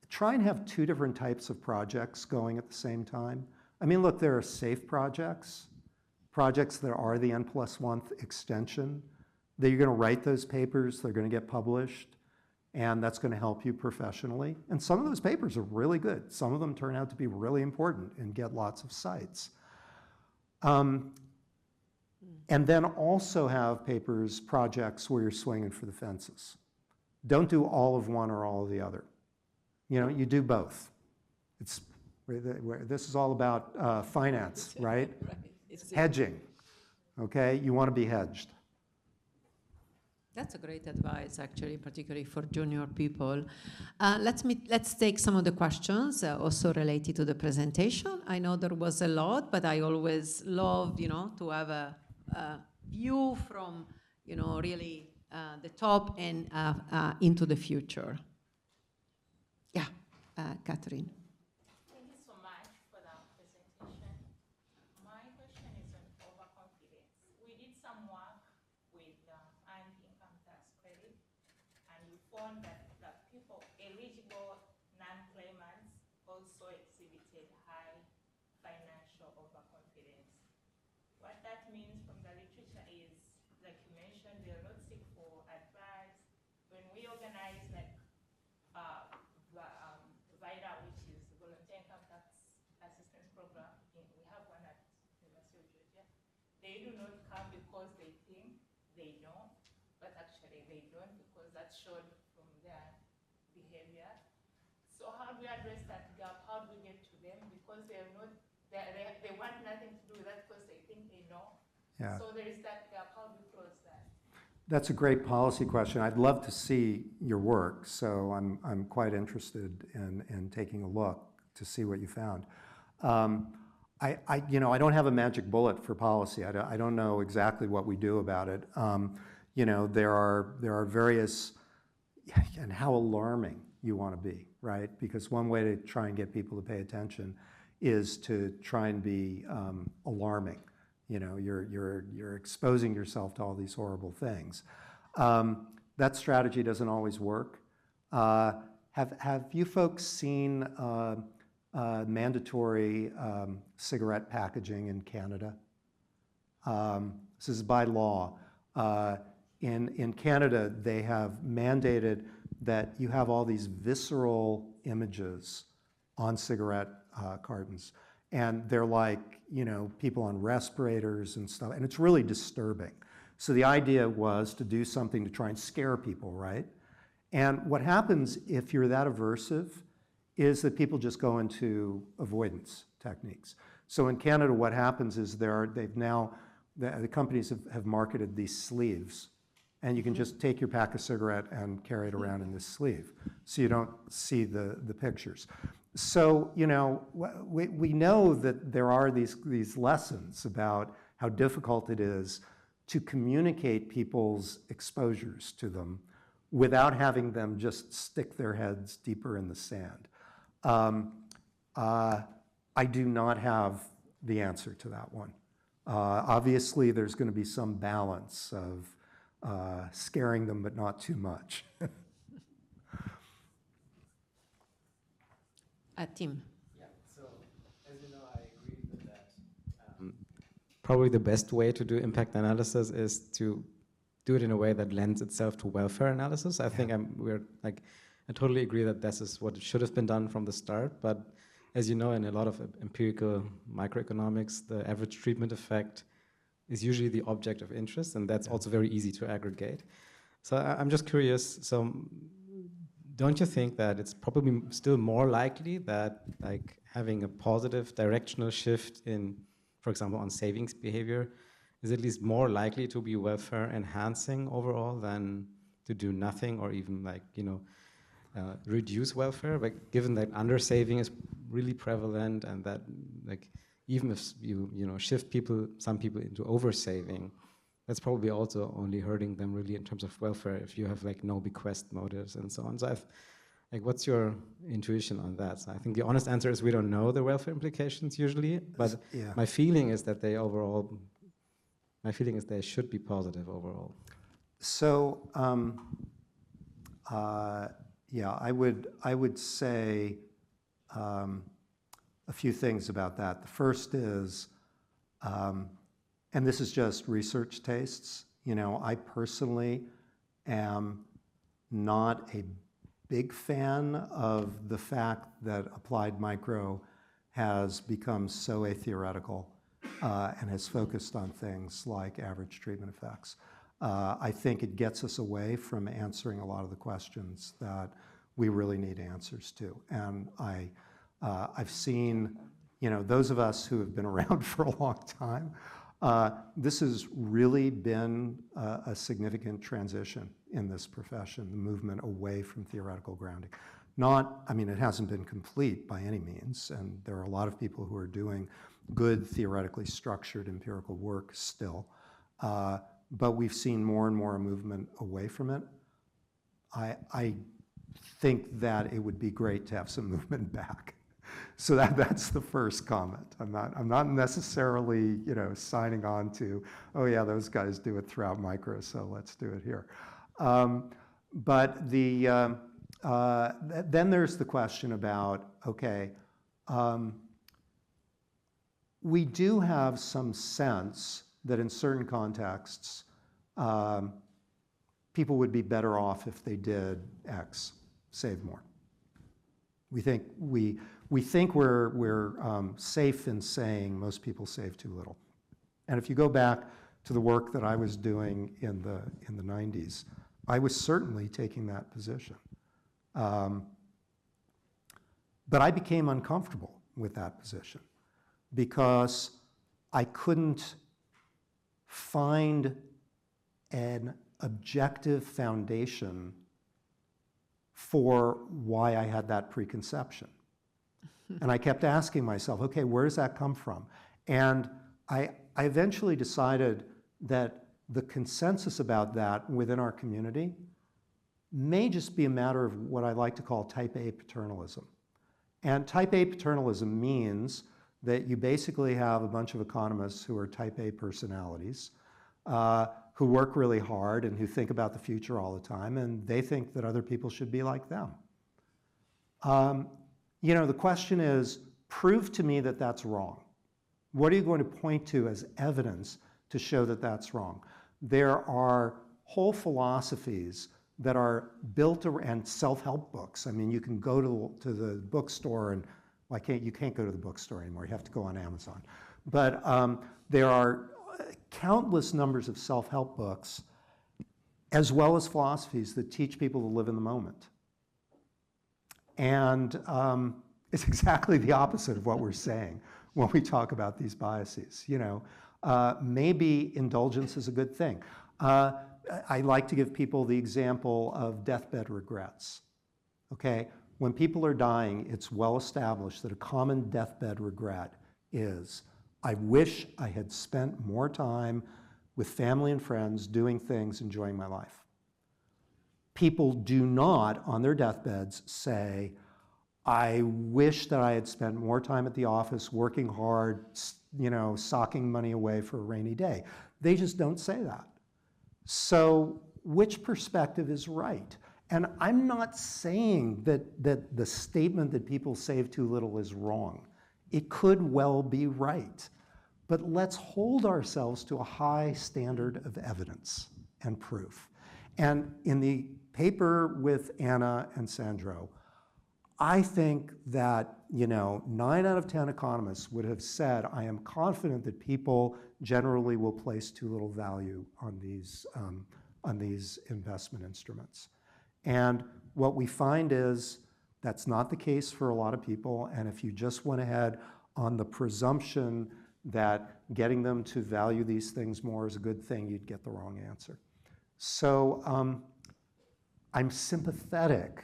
S2: try and have two different types of projects going at the same time. I mean, look, there are safe projects, projects that are the N+1 extension, that you're going to write those papers, they're going to get published, and that's going to help you professionally. And some of those papers are really good. Some of them turn out to be really important and get lots of cites. And then also have papers, projects where you're swinging for the fences. Don't do all of one or all of the other. You know, you do both. It's, this is all about finance, right?
S1: It's
S2: Hedging, okay? You want to be hedged.
S1: That's a great advice, actually, particularly for junior people. Let's take some of the questions also related to the presentation. I know there was a lot, but I always love, you know, to have a view from, you know, really the top and into the future. Yeah, Catherine.
S5: Thank you so much for that presentation. My question is on overconfidence. We did some work with earned income tax credit, and we found that people, eligible non-claimants, also exhibited high financial overconfidence. What that means from the literature is, like you mentioned, they are not seek for advice. When we organize like VITA, which is the Volunteer Income Tax Assistance Program, we have one at University of Georgia. They do not come because they think they know, but actually they don't, because that's shown from their behavior. So how do we address that gap? How do we get to them? Because they are not, they want nothing to do with that because they think they know.
S2: Yeah.
S5: So there is that gap. How do we close that?
S2: That's a great policy question. I'd love to see your work, so I'm quite interested in taking a look to see what you found. You know, I don't have a magic bullet for policy. I don't know exactly what we do about it. You know, there are various, and how alarming you want to be, right? Because one way to try and get people to pay attention is to try and be alarming. You know, you're exposing yourself to all these horrible things. That strategy doesn't always work. Have you folks seen mandatory cigarette packaging in Canada? This is by law. In Canada, they have mandated that you have all these visceral images on cigarette cartons. And they're like, you know, people on respirators and stuff, and it's really disturbing. So the idea was to do something to try and scare people, right? And what happens if you're that aversive is that people just go into avoidance techniques. So in Canada, what happens is the companies have marketed these sleeves, and you can just take your pack of cigarette and carry it around in this sleeve, so you don't see the pictures. So, you know, we know that there are these lessons about how difficult it is to communicate people's exposures to them without having them just stick their heads deeper in the sand. I do not have the answer to that one. Obviously, there's going to be some balance of scaring them, but not too much.
S1: Tim.
S6: Yeah, so as you know, I agree with that. Probably the best way to do impact analysis is to do it in a way that lends itself to welfare analysis. I think I totally agree that this is what should have been done from the start. But as you know, in a lot of empirical microeconomics, the average treatment effect is usually the object of interest, and that's also very easy to aggregate. So I'm just curious. So don't you think that it's probably still more likely that like having a positive directional shift in, for example, on savings behavior is at least more likely to be welfare enhancing overall than to do nothing or even like, you know, reduce welfare? Like given that undersaving is really prevalent and that like even if you know shift some people into oversaving, that's probably also only hurting them really in terms of welfare if you have like no bequest motives and so on. So like, what's your intuition on that? So I think the honest answer is we don't know the welfare implications usually, but my feeling is that they overall My feeling is they should be positive overall.
S2: So, yeah, I would say a few things about that. The first is, and this is just research tastes, you know, I personally am not a big fan of the fact that applied micro has become so atheoretical and has focused on things like average treatment effects. I think it gets us away from answering a lot of the questions that we really need answers to. And I've seen, you know, those of us who have been around for a long time, this has really been a significant transition in this profession, the movement away from theoretical grounding. Not, I mean, it hasn't been complete by any means, and there are a lot of people who are doing good theoretically structured empirical work still, but we've seen more and more a movement away from it. I think that it would be great to have some movement back. So that's the first comment. I'm not necessarily, you know, signing on to, oh yeah, those guys do it throughout micro, so let's do it here. But then there's the question about, okay, we do have some sense that in certain contexts, people would be better off if they did X, save more. We think we're safe in saying most people save too little. And if you go back to the work that I was doing in the 90s, I was certainly taking that position. But I became uncomfortable with that position because I couldn't find an objective foundation for why I had that preconception. And I kept asking myself, okay, where does that come from? And I eventually decided that the consensus about that within our community may just be a matter of what I like to call type A paternalism. And type A paternalism means that you basically have a bunch of economists who are type A personalities, who work really hard and who think about the future all the time, and they think that other people should be like them. You know, the question is, prove to me that that's wrong. What are you going to point to as evidence to show that that's wrong? There are whole philosophies that are built around self-help books. I mean, you can go to the bookstore and, well, you can't go to the bookstore anymore. You have to go on Amazon. But there are countless numbers of self-help books, as well as philosophies that teach people to live in the moment. And it's exactly the opposite of what we're saying when we talk about these biases. You know, maybe indulgence is a good thing. I like to give people the example of deathbed regrets. Okay, when people are dying, it's well established that a common deathbed regret is, I wish I had spent more time with family and friends doing things, enjoying my life. People do not, on their deathbeds, say, I wish that I had spent more time at the office working hard, you know, socking money away for a rainy day. They just don't say that. So which perspective is right? And I'm not saying that the statement that people save too little is wrong. It could well be right. But let's hold ourselves to a high standard of evidence and proof. And in the paper with Anna and Sandro, I think that, you know, 9 out of 10 economists would have said, I am confident that people generally will place too little value on these investment instruments. And what we find is that's not the case for a lot of people. And if you just went ahead on the presumption that getting them to value these things more is a good thing, you'd get the wrong answer. So I'm sympathetic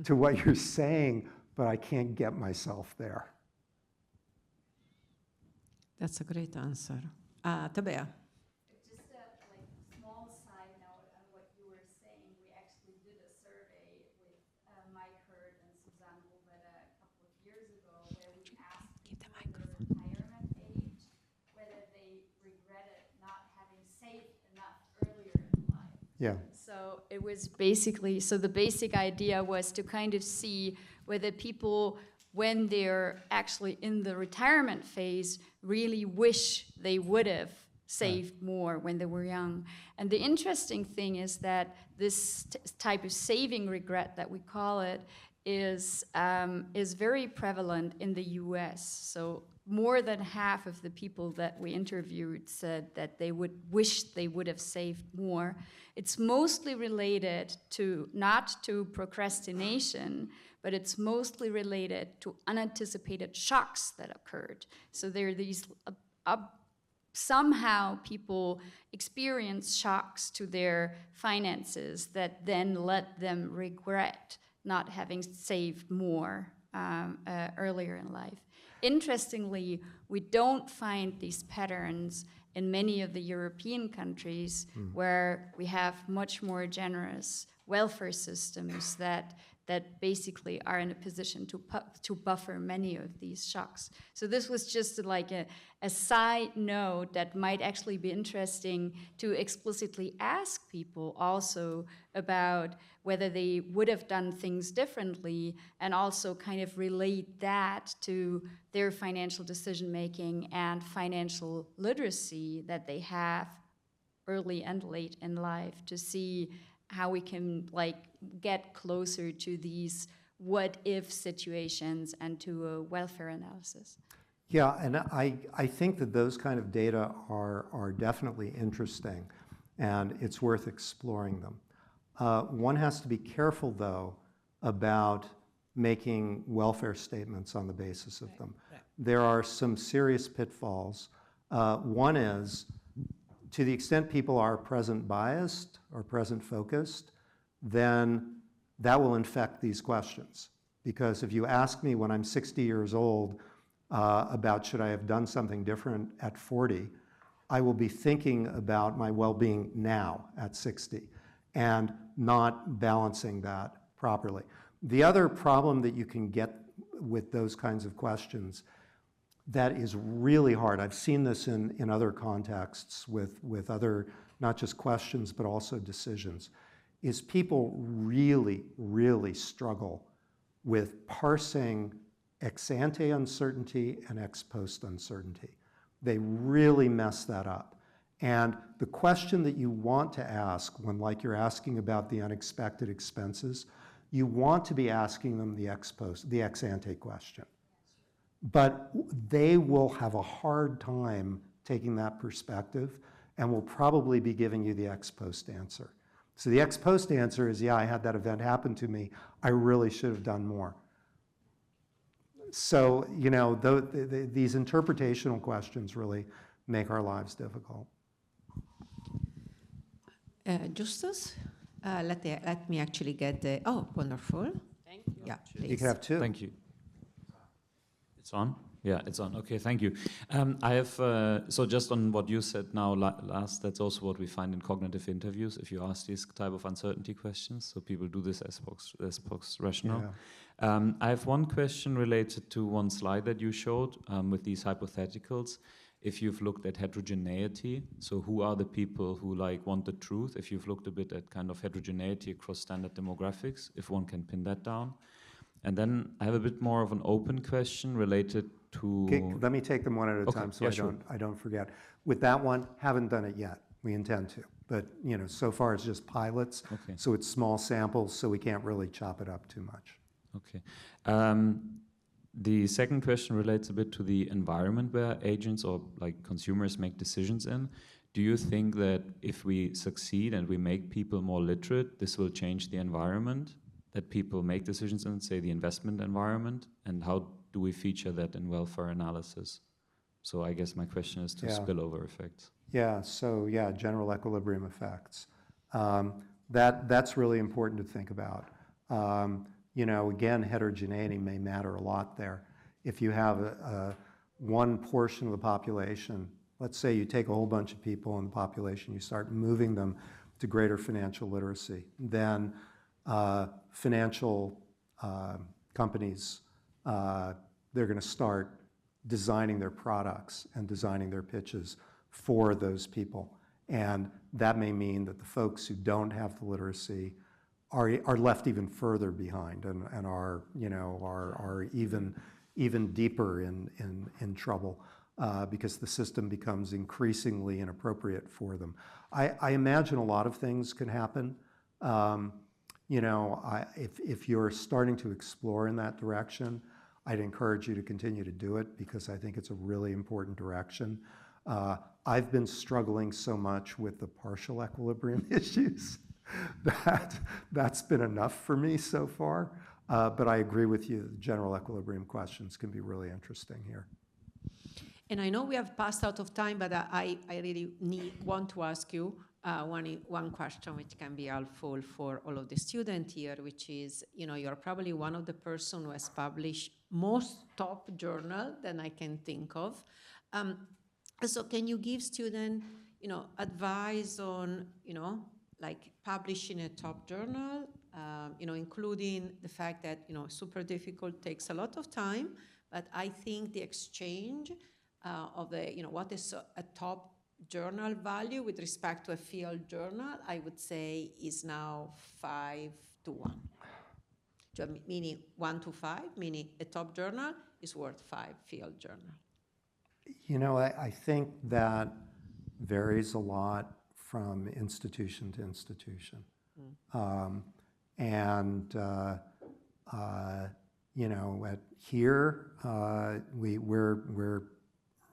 S2: to what you're saying, but I can't get myself there.
S1: That's a great answer. Tabea.
S4: Just a small side note on what you were saying. We actually did a survey with Mike Hurd and Suzanne Hubert a couple of years ago, where we asked people their retirement age whether they regretted not having
S2: Yeah.
S4: So it was basically, so the basic idea was to kind of see whether people, when they're actually in the retirement phase, really wish they would have saved more when they were young. And the interesting thing is that this type of saving regret that we call it is very prevalent in the US. So more than half of the people that we interviewed said that they would wish they would have saved more. It's mostly related to, not to procrastination, but it's mostly related to unanticipated shocks that occurred. So there are these, somehow people experience shocks to their finances that then let them regret not having saved more earlier in life. Interestingly, we don't find these patterns in many of the European countries where we have much more generous welfare systems that basically are in a position to buffer many of these shocks. So this was just like a side note that might actually be interesting to explicitly ask people also about whether they would have done things differently, and also kind of relate that to their financial decision making and financial literacy that they have early and late in life, to see how we can like get closer to these what if situations and to a welfare analysis.
S2: Yeah, and I think that those kind of data are definitely interesting, and it's worth exploring them. One has to be careful, though, about making welfare statements on the basis of them.
S1: Right.
S2: There are some serious pitfalls. One is, to the extent people are present biased or present focused, then that will infect these questions. Because if you ask me when I'm 60 years old about should I have done something different at 40, I will be thinking about my well-being now at 60 and not balancing that properly. The other problem that you can get with those kinds of questions that is really hard, I've seen this in other contexts with other, not just questions, but also decisions, is people really, really struggle with parsing ex ante uncertainty and ex post uncertainty. They really mess that up. And the question that you want to ask when, like, you're asking about the unexpected expenses, you want to be asking them the ex ante question. But they will have a hard time taking that perspective and will probably be giving you the ex post answer. So the ex post answer is, yeah, I had that event happen to me. I really should have done more. So, you know, these interpretational questions really make our lives difficult.
S1: Justus, let me actually get the, oh, wonderful.
S7: Thank you.
S1: Yeah,
S2: You
S1: please.
S2: can have two.
S7: Thank you. It's on? Yeah, it's on. Okay, thank you. I have, so just on what you said now last, that's also what we find in cognitive interviews, if you ask these type of uncertainty questions. So people do this as post rational.
S2: Yeah.
S7: I have one question related to one slide that you showed with these hypotheticals. If you've looked at heterogeneity, so who are the people who like want the truth? If you've looked a bit at kind of heterogeneity across standard demographics, if one can pin that down. And then I have a bit more of an open question related to...
S2: Okay, let me take them one at a time so
S7: yeah,
S2: I don't forget. With that one, haven't done it yet. We intend to. But, you know, so far it's just pilots.
S7: Okay.
S2: So it's small samples, so we can't really chop it up too much.
S7: Okay. The second question relates a bit to the environment where agents or like consumers make decisions in. Do you think that if we succeed and we make people more literate, this will change the environment that people make decisions in, say the investment environment? And how do we feature that in welfare analysis? So I guess my question is to spillover effects.
S2: Yeah, so yeah, general equilibrium effects. That's really important to think about. You know, again, heterogeneity may matter a lot there. If you have one portion of the population, let's say you take a whole bunch of people in the population, you start moving them to greater financial literacy, then financial companies, they're going to start designing their products and designing their pitches for those people. And that may mean that the folks who don't have the literacy are left even further behind and are, are even deeper in trouble because the system becomes increasingly inappropriate for them. I imagine a lot of things can happen. If you're starting to explore in that direction, I'd encourage you to continue to do it because I think it's a really important direction. I've been struggling so much with the partial equilibrium issues that's been enough for me so far. But I agree with you, the general equilibrium questions can be really interesting here.
S1: And I know we have passed out of time, but I really want to ask you one question which can be helpful for all of the students here, which is, you're probably one of the person who has published most top journal than I can think of. So can you give students, advice on, like publishing a top journal, including the fact that, super difficult, takes a lot of time, but I think the exchange of the, what is a top journal value with respect to a field journal, I would say is now 5 to 1. Meaning 1 to 5, meaning a top journal is worth 5 field journal.
S2: I think that varies a lot from institution to institution.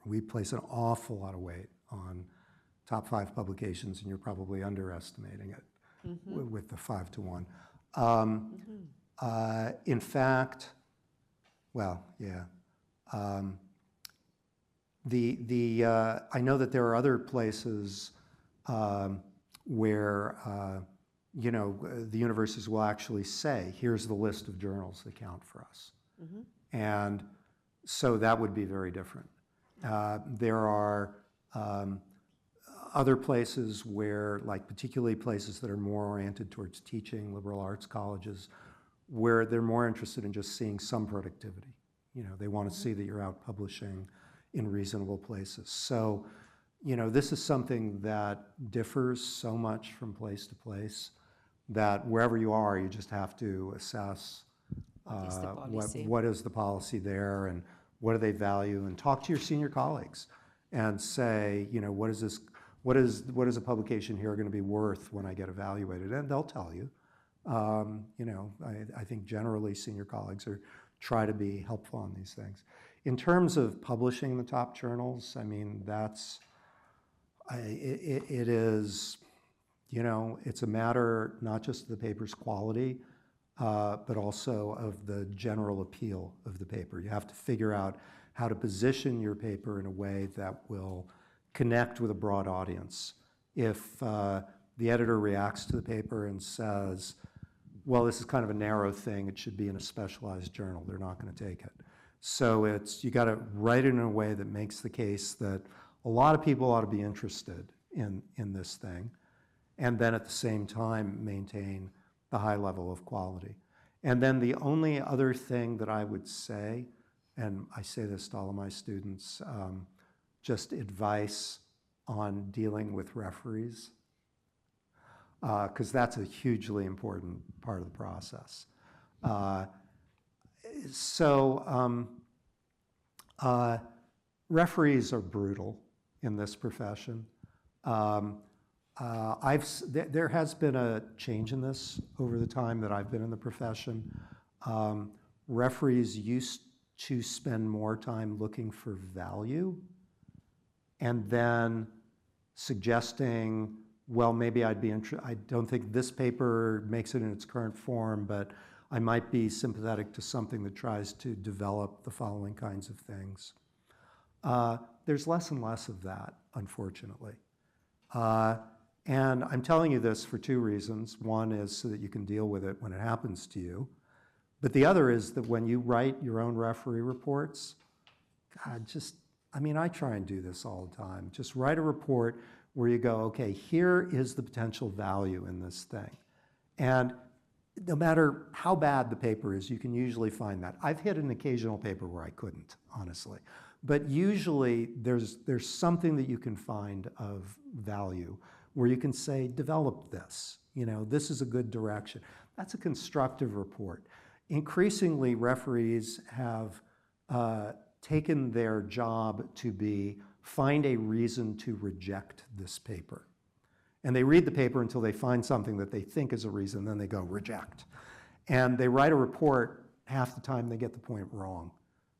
S2: We place an awful lot of weight on top 5 publications, and you're probably underestimating it with the 5 to 1. In fact, well, yeah. I know that there are other places where the universities will actually say, here's the list of journals that count for us. And so that would be very different. There are other places where, like particularly places that are more oriented towards teaching, liberal arts colleges, where they're more interested in just seeing some productivity. They want to see that you're out publishing in reasonable places. So, this is something that differs so much from place to place that wherever you are, you just have to assess what is the policy there and what do they value, and talk to your senior colleagues and say, what is a publication here going to be worth when I get evaluated? And they'll tell you. I think generally senior colleagues try to be helpful on these things. In terms of publishing the top journals, I mean, it is, it's a matter not just of the paper's quality, but also of the general appeal of the paper. You have to figure out how to position your paper in a way that will connect with a broad audience. If the editor reacts to the paper and says, well, this is kind of a narrow thing, it should be in a specialized journal, they're not going to take it. So you got to write it in a way that makes the case that a lot of people ought to be interested in this thing, and then at the same time maintain the high level of quality. And then the only other thing that I would say, and I say this to all of my students, just advice on dealing with referees, because that's a hugely important part of the process. Referees are brutal in this profession. There has been a change in this over the time that I've been in the profession. Referees used to spend more time looking for value and then suggesting, well, maybe I don't think this paper makes it in its current form, but I might be sympathetic to something that tries to develop the following kinds of things. There's less and less of that, unfortunately. And I'm telling you this for 2 reasons. One is so that you can deal with it when it happens to you. But the other is that when you write your own referee reports, I try and do this all the time. Just write a report where you go, okay, here is the potential value in this thing. And no matter how bad the paper is, you can usually find that. I've hit an occasional paper where I couldn't, honestly. But usually there's something that you can find of value where you can say, develop this. You know, this is a good direction. That's a constructive report. Increasingly, referees have taken their job to be find a reason to reject this paper. And they read the paper until they find something that they think is a reason, then they go reject. And they write a report, half the time they get the point wrong,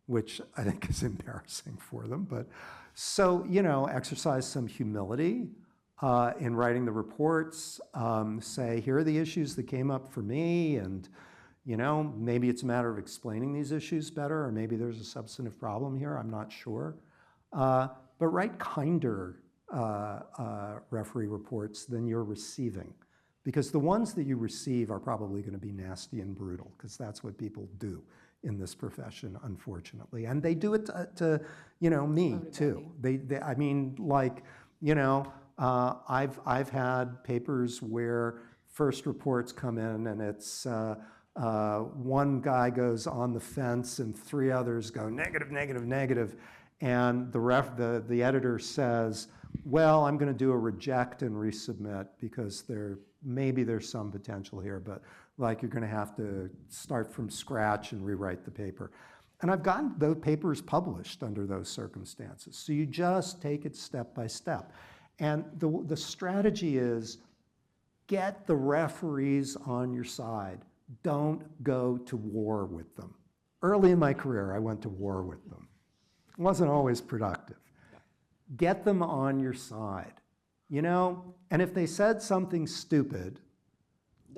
S2: which I think is embarrassing for them. But so, you know, exercise some humility in writing the reports. Say, here are the issues that came up for me, and you know, maybe it's a matter of explaining these issues better, or maybe there's a substantive problem here, I'm not sure. But write kinder referee reports than you're receiving, because the ones that you receive are probably going to be nasty and brutal, because that's what people do in this profession, unfortunately. And they do it to you know, me too. I mean, like, you know, I've had papers where first reports come in and it's one guy goes on the fence and three others go negative, negative, negative, and the editor says, well, I'm going to do a reject and resubmit because maybe there's some potential here, but like you're going to have to start from scratch and rewrite the paper. And I've gotten those papers published under those circumstances. So you just take it step by step. And the strategy is get the referees on your side. Don't go to war with them. Early in my career, I went to war with them. It wasn't always productive. Get them on your side, you know? And if they said something stupid,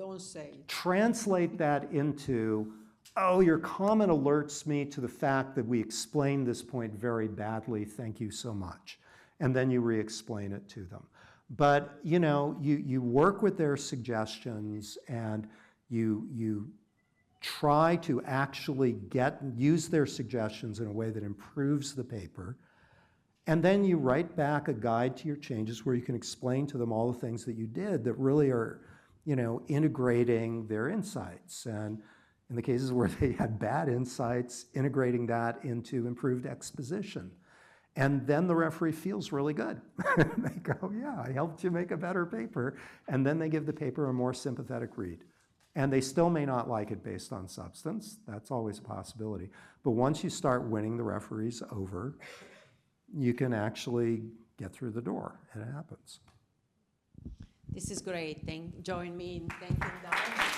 S1: Don't say it.
S2: Translate that into, oh, your comment alerts me to the fact that we explained this point very badly, thank you so much. And then you re-explain it to them. But, you know, you work with their suggestions and you try to actually use their suggestions in a way that improves the paper. And then you write back a guide to your changes where you can explain to them all the things that you did that really are, you know, integrating their insights. And in the cases where they had bad insights, integrating that into improved exposition. And then the referee feels really good. They go, yeah, I helped you make a better paper. And then they give the paper a more sympathetic read. And they still may not like it based on substance. That's always a possibility. But once you start winning the referees over, you can actually get through the door. It happens.
S1: This is great. Join me in thanking them.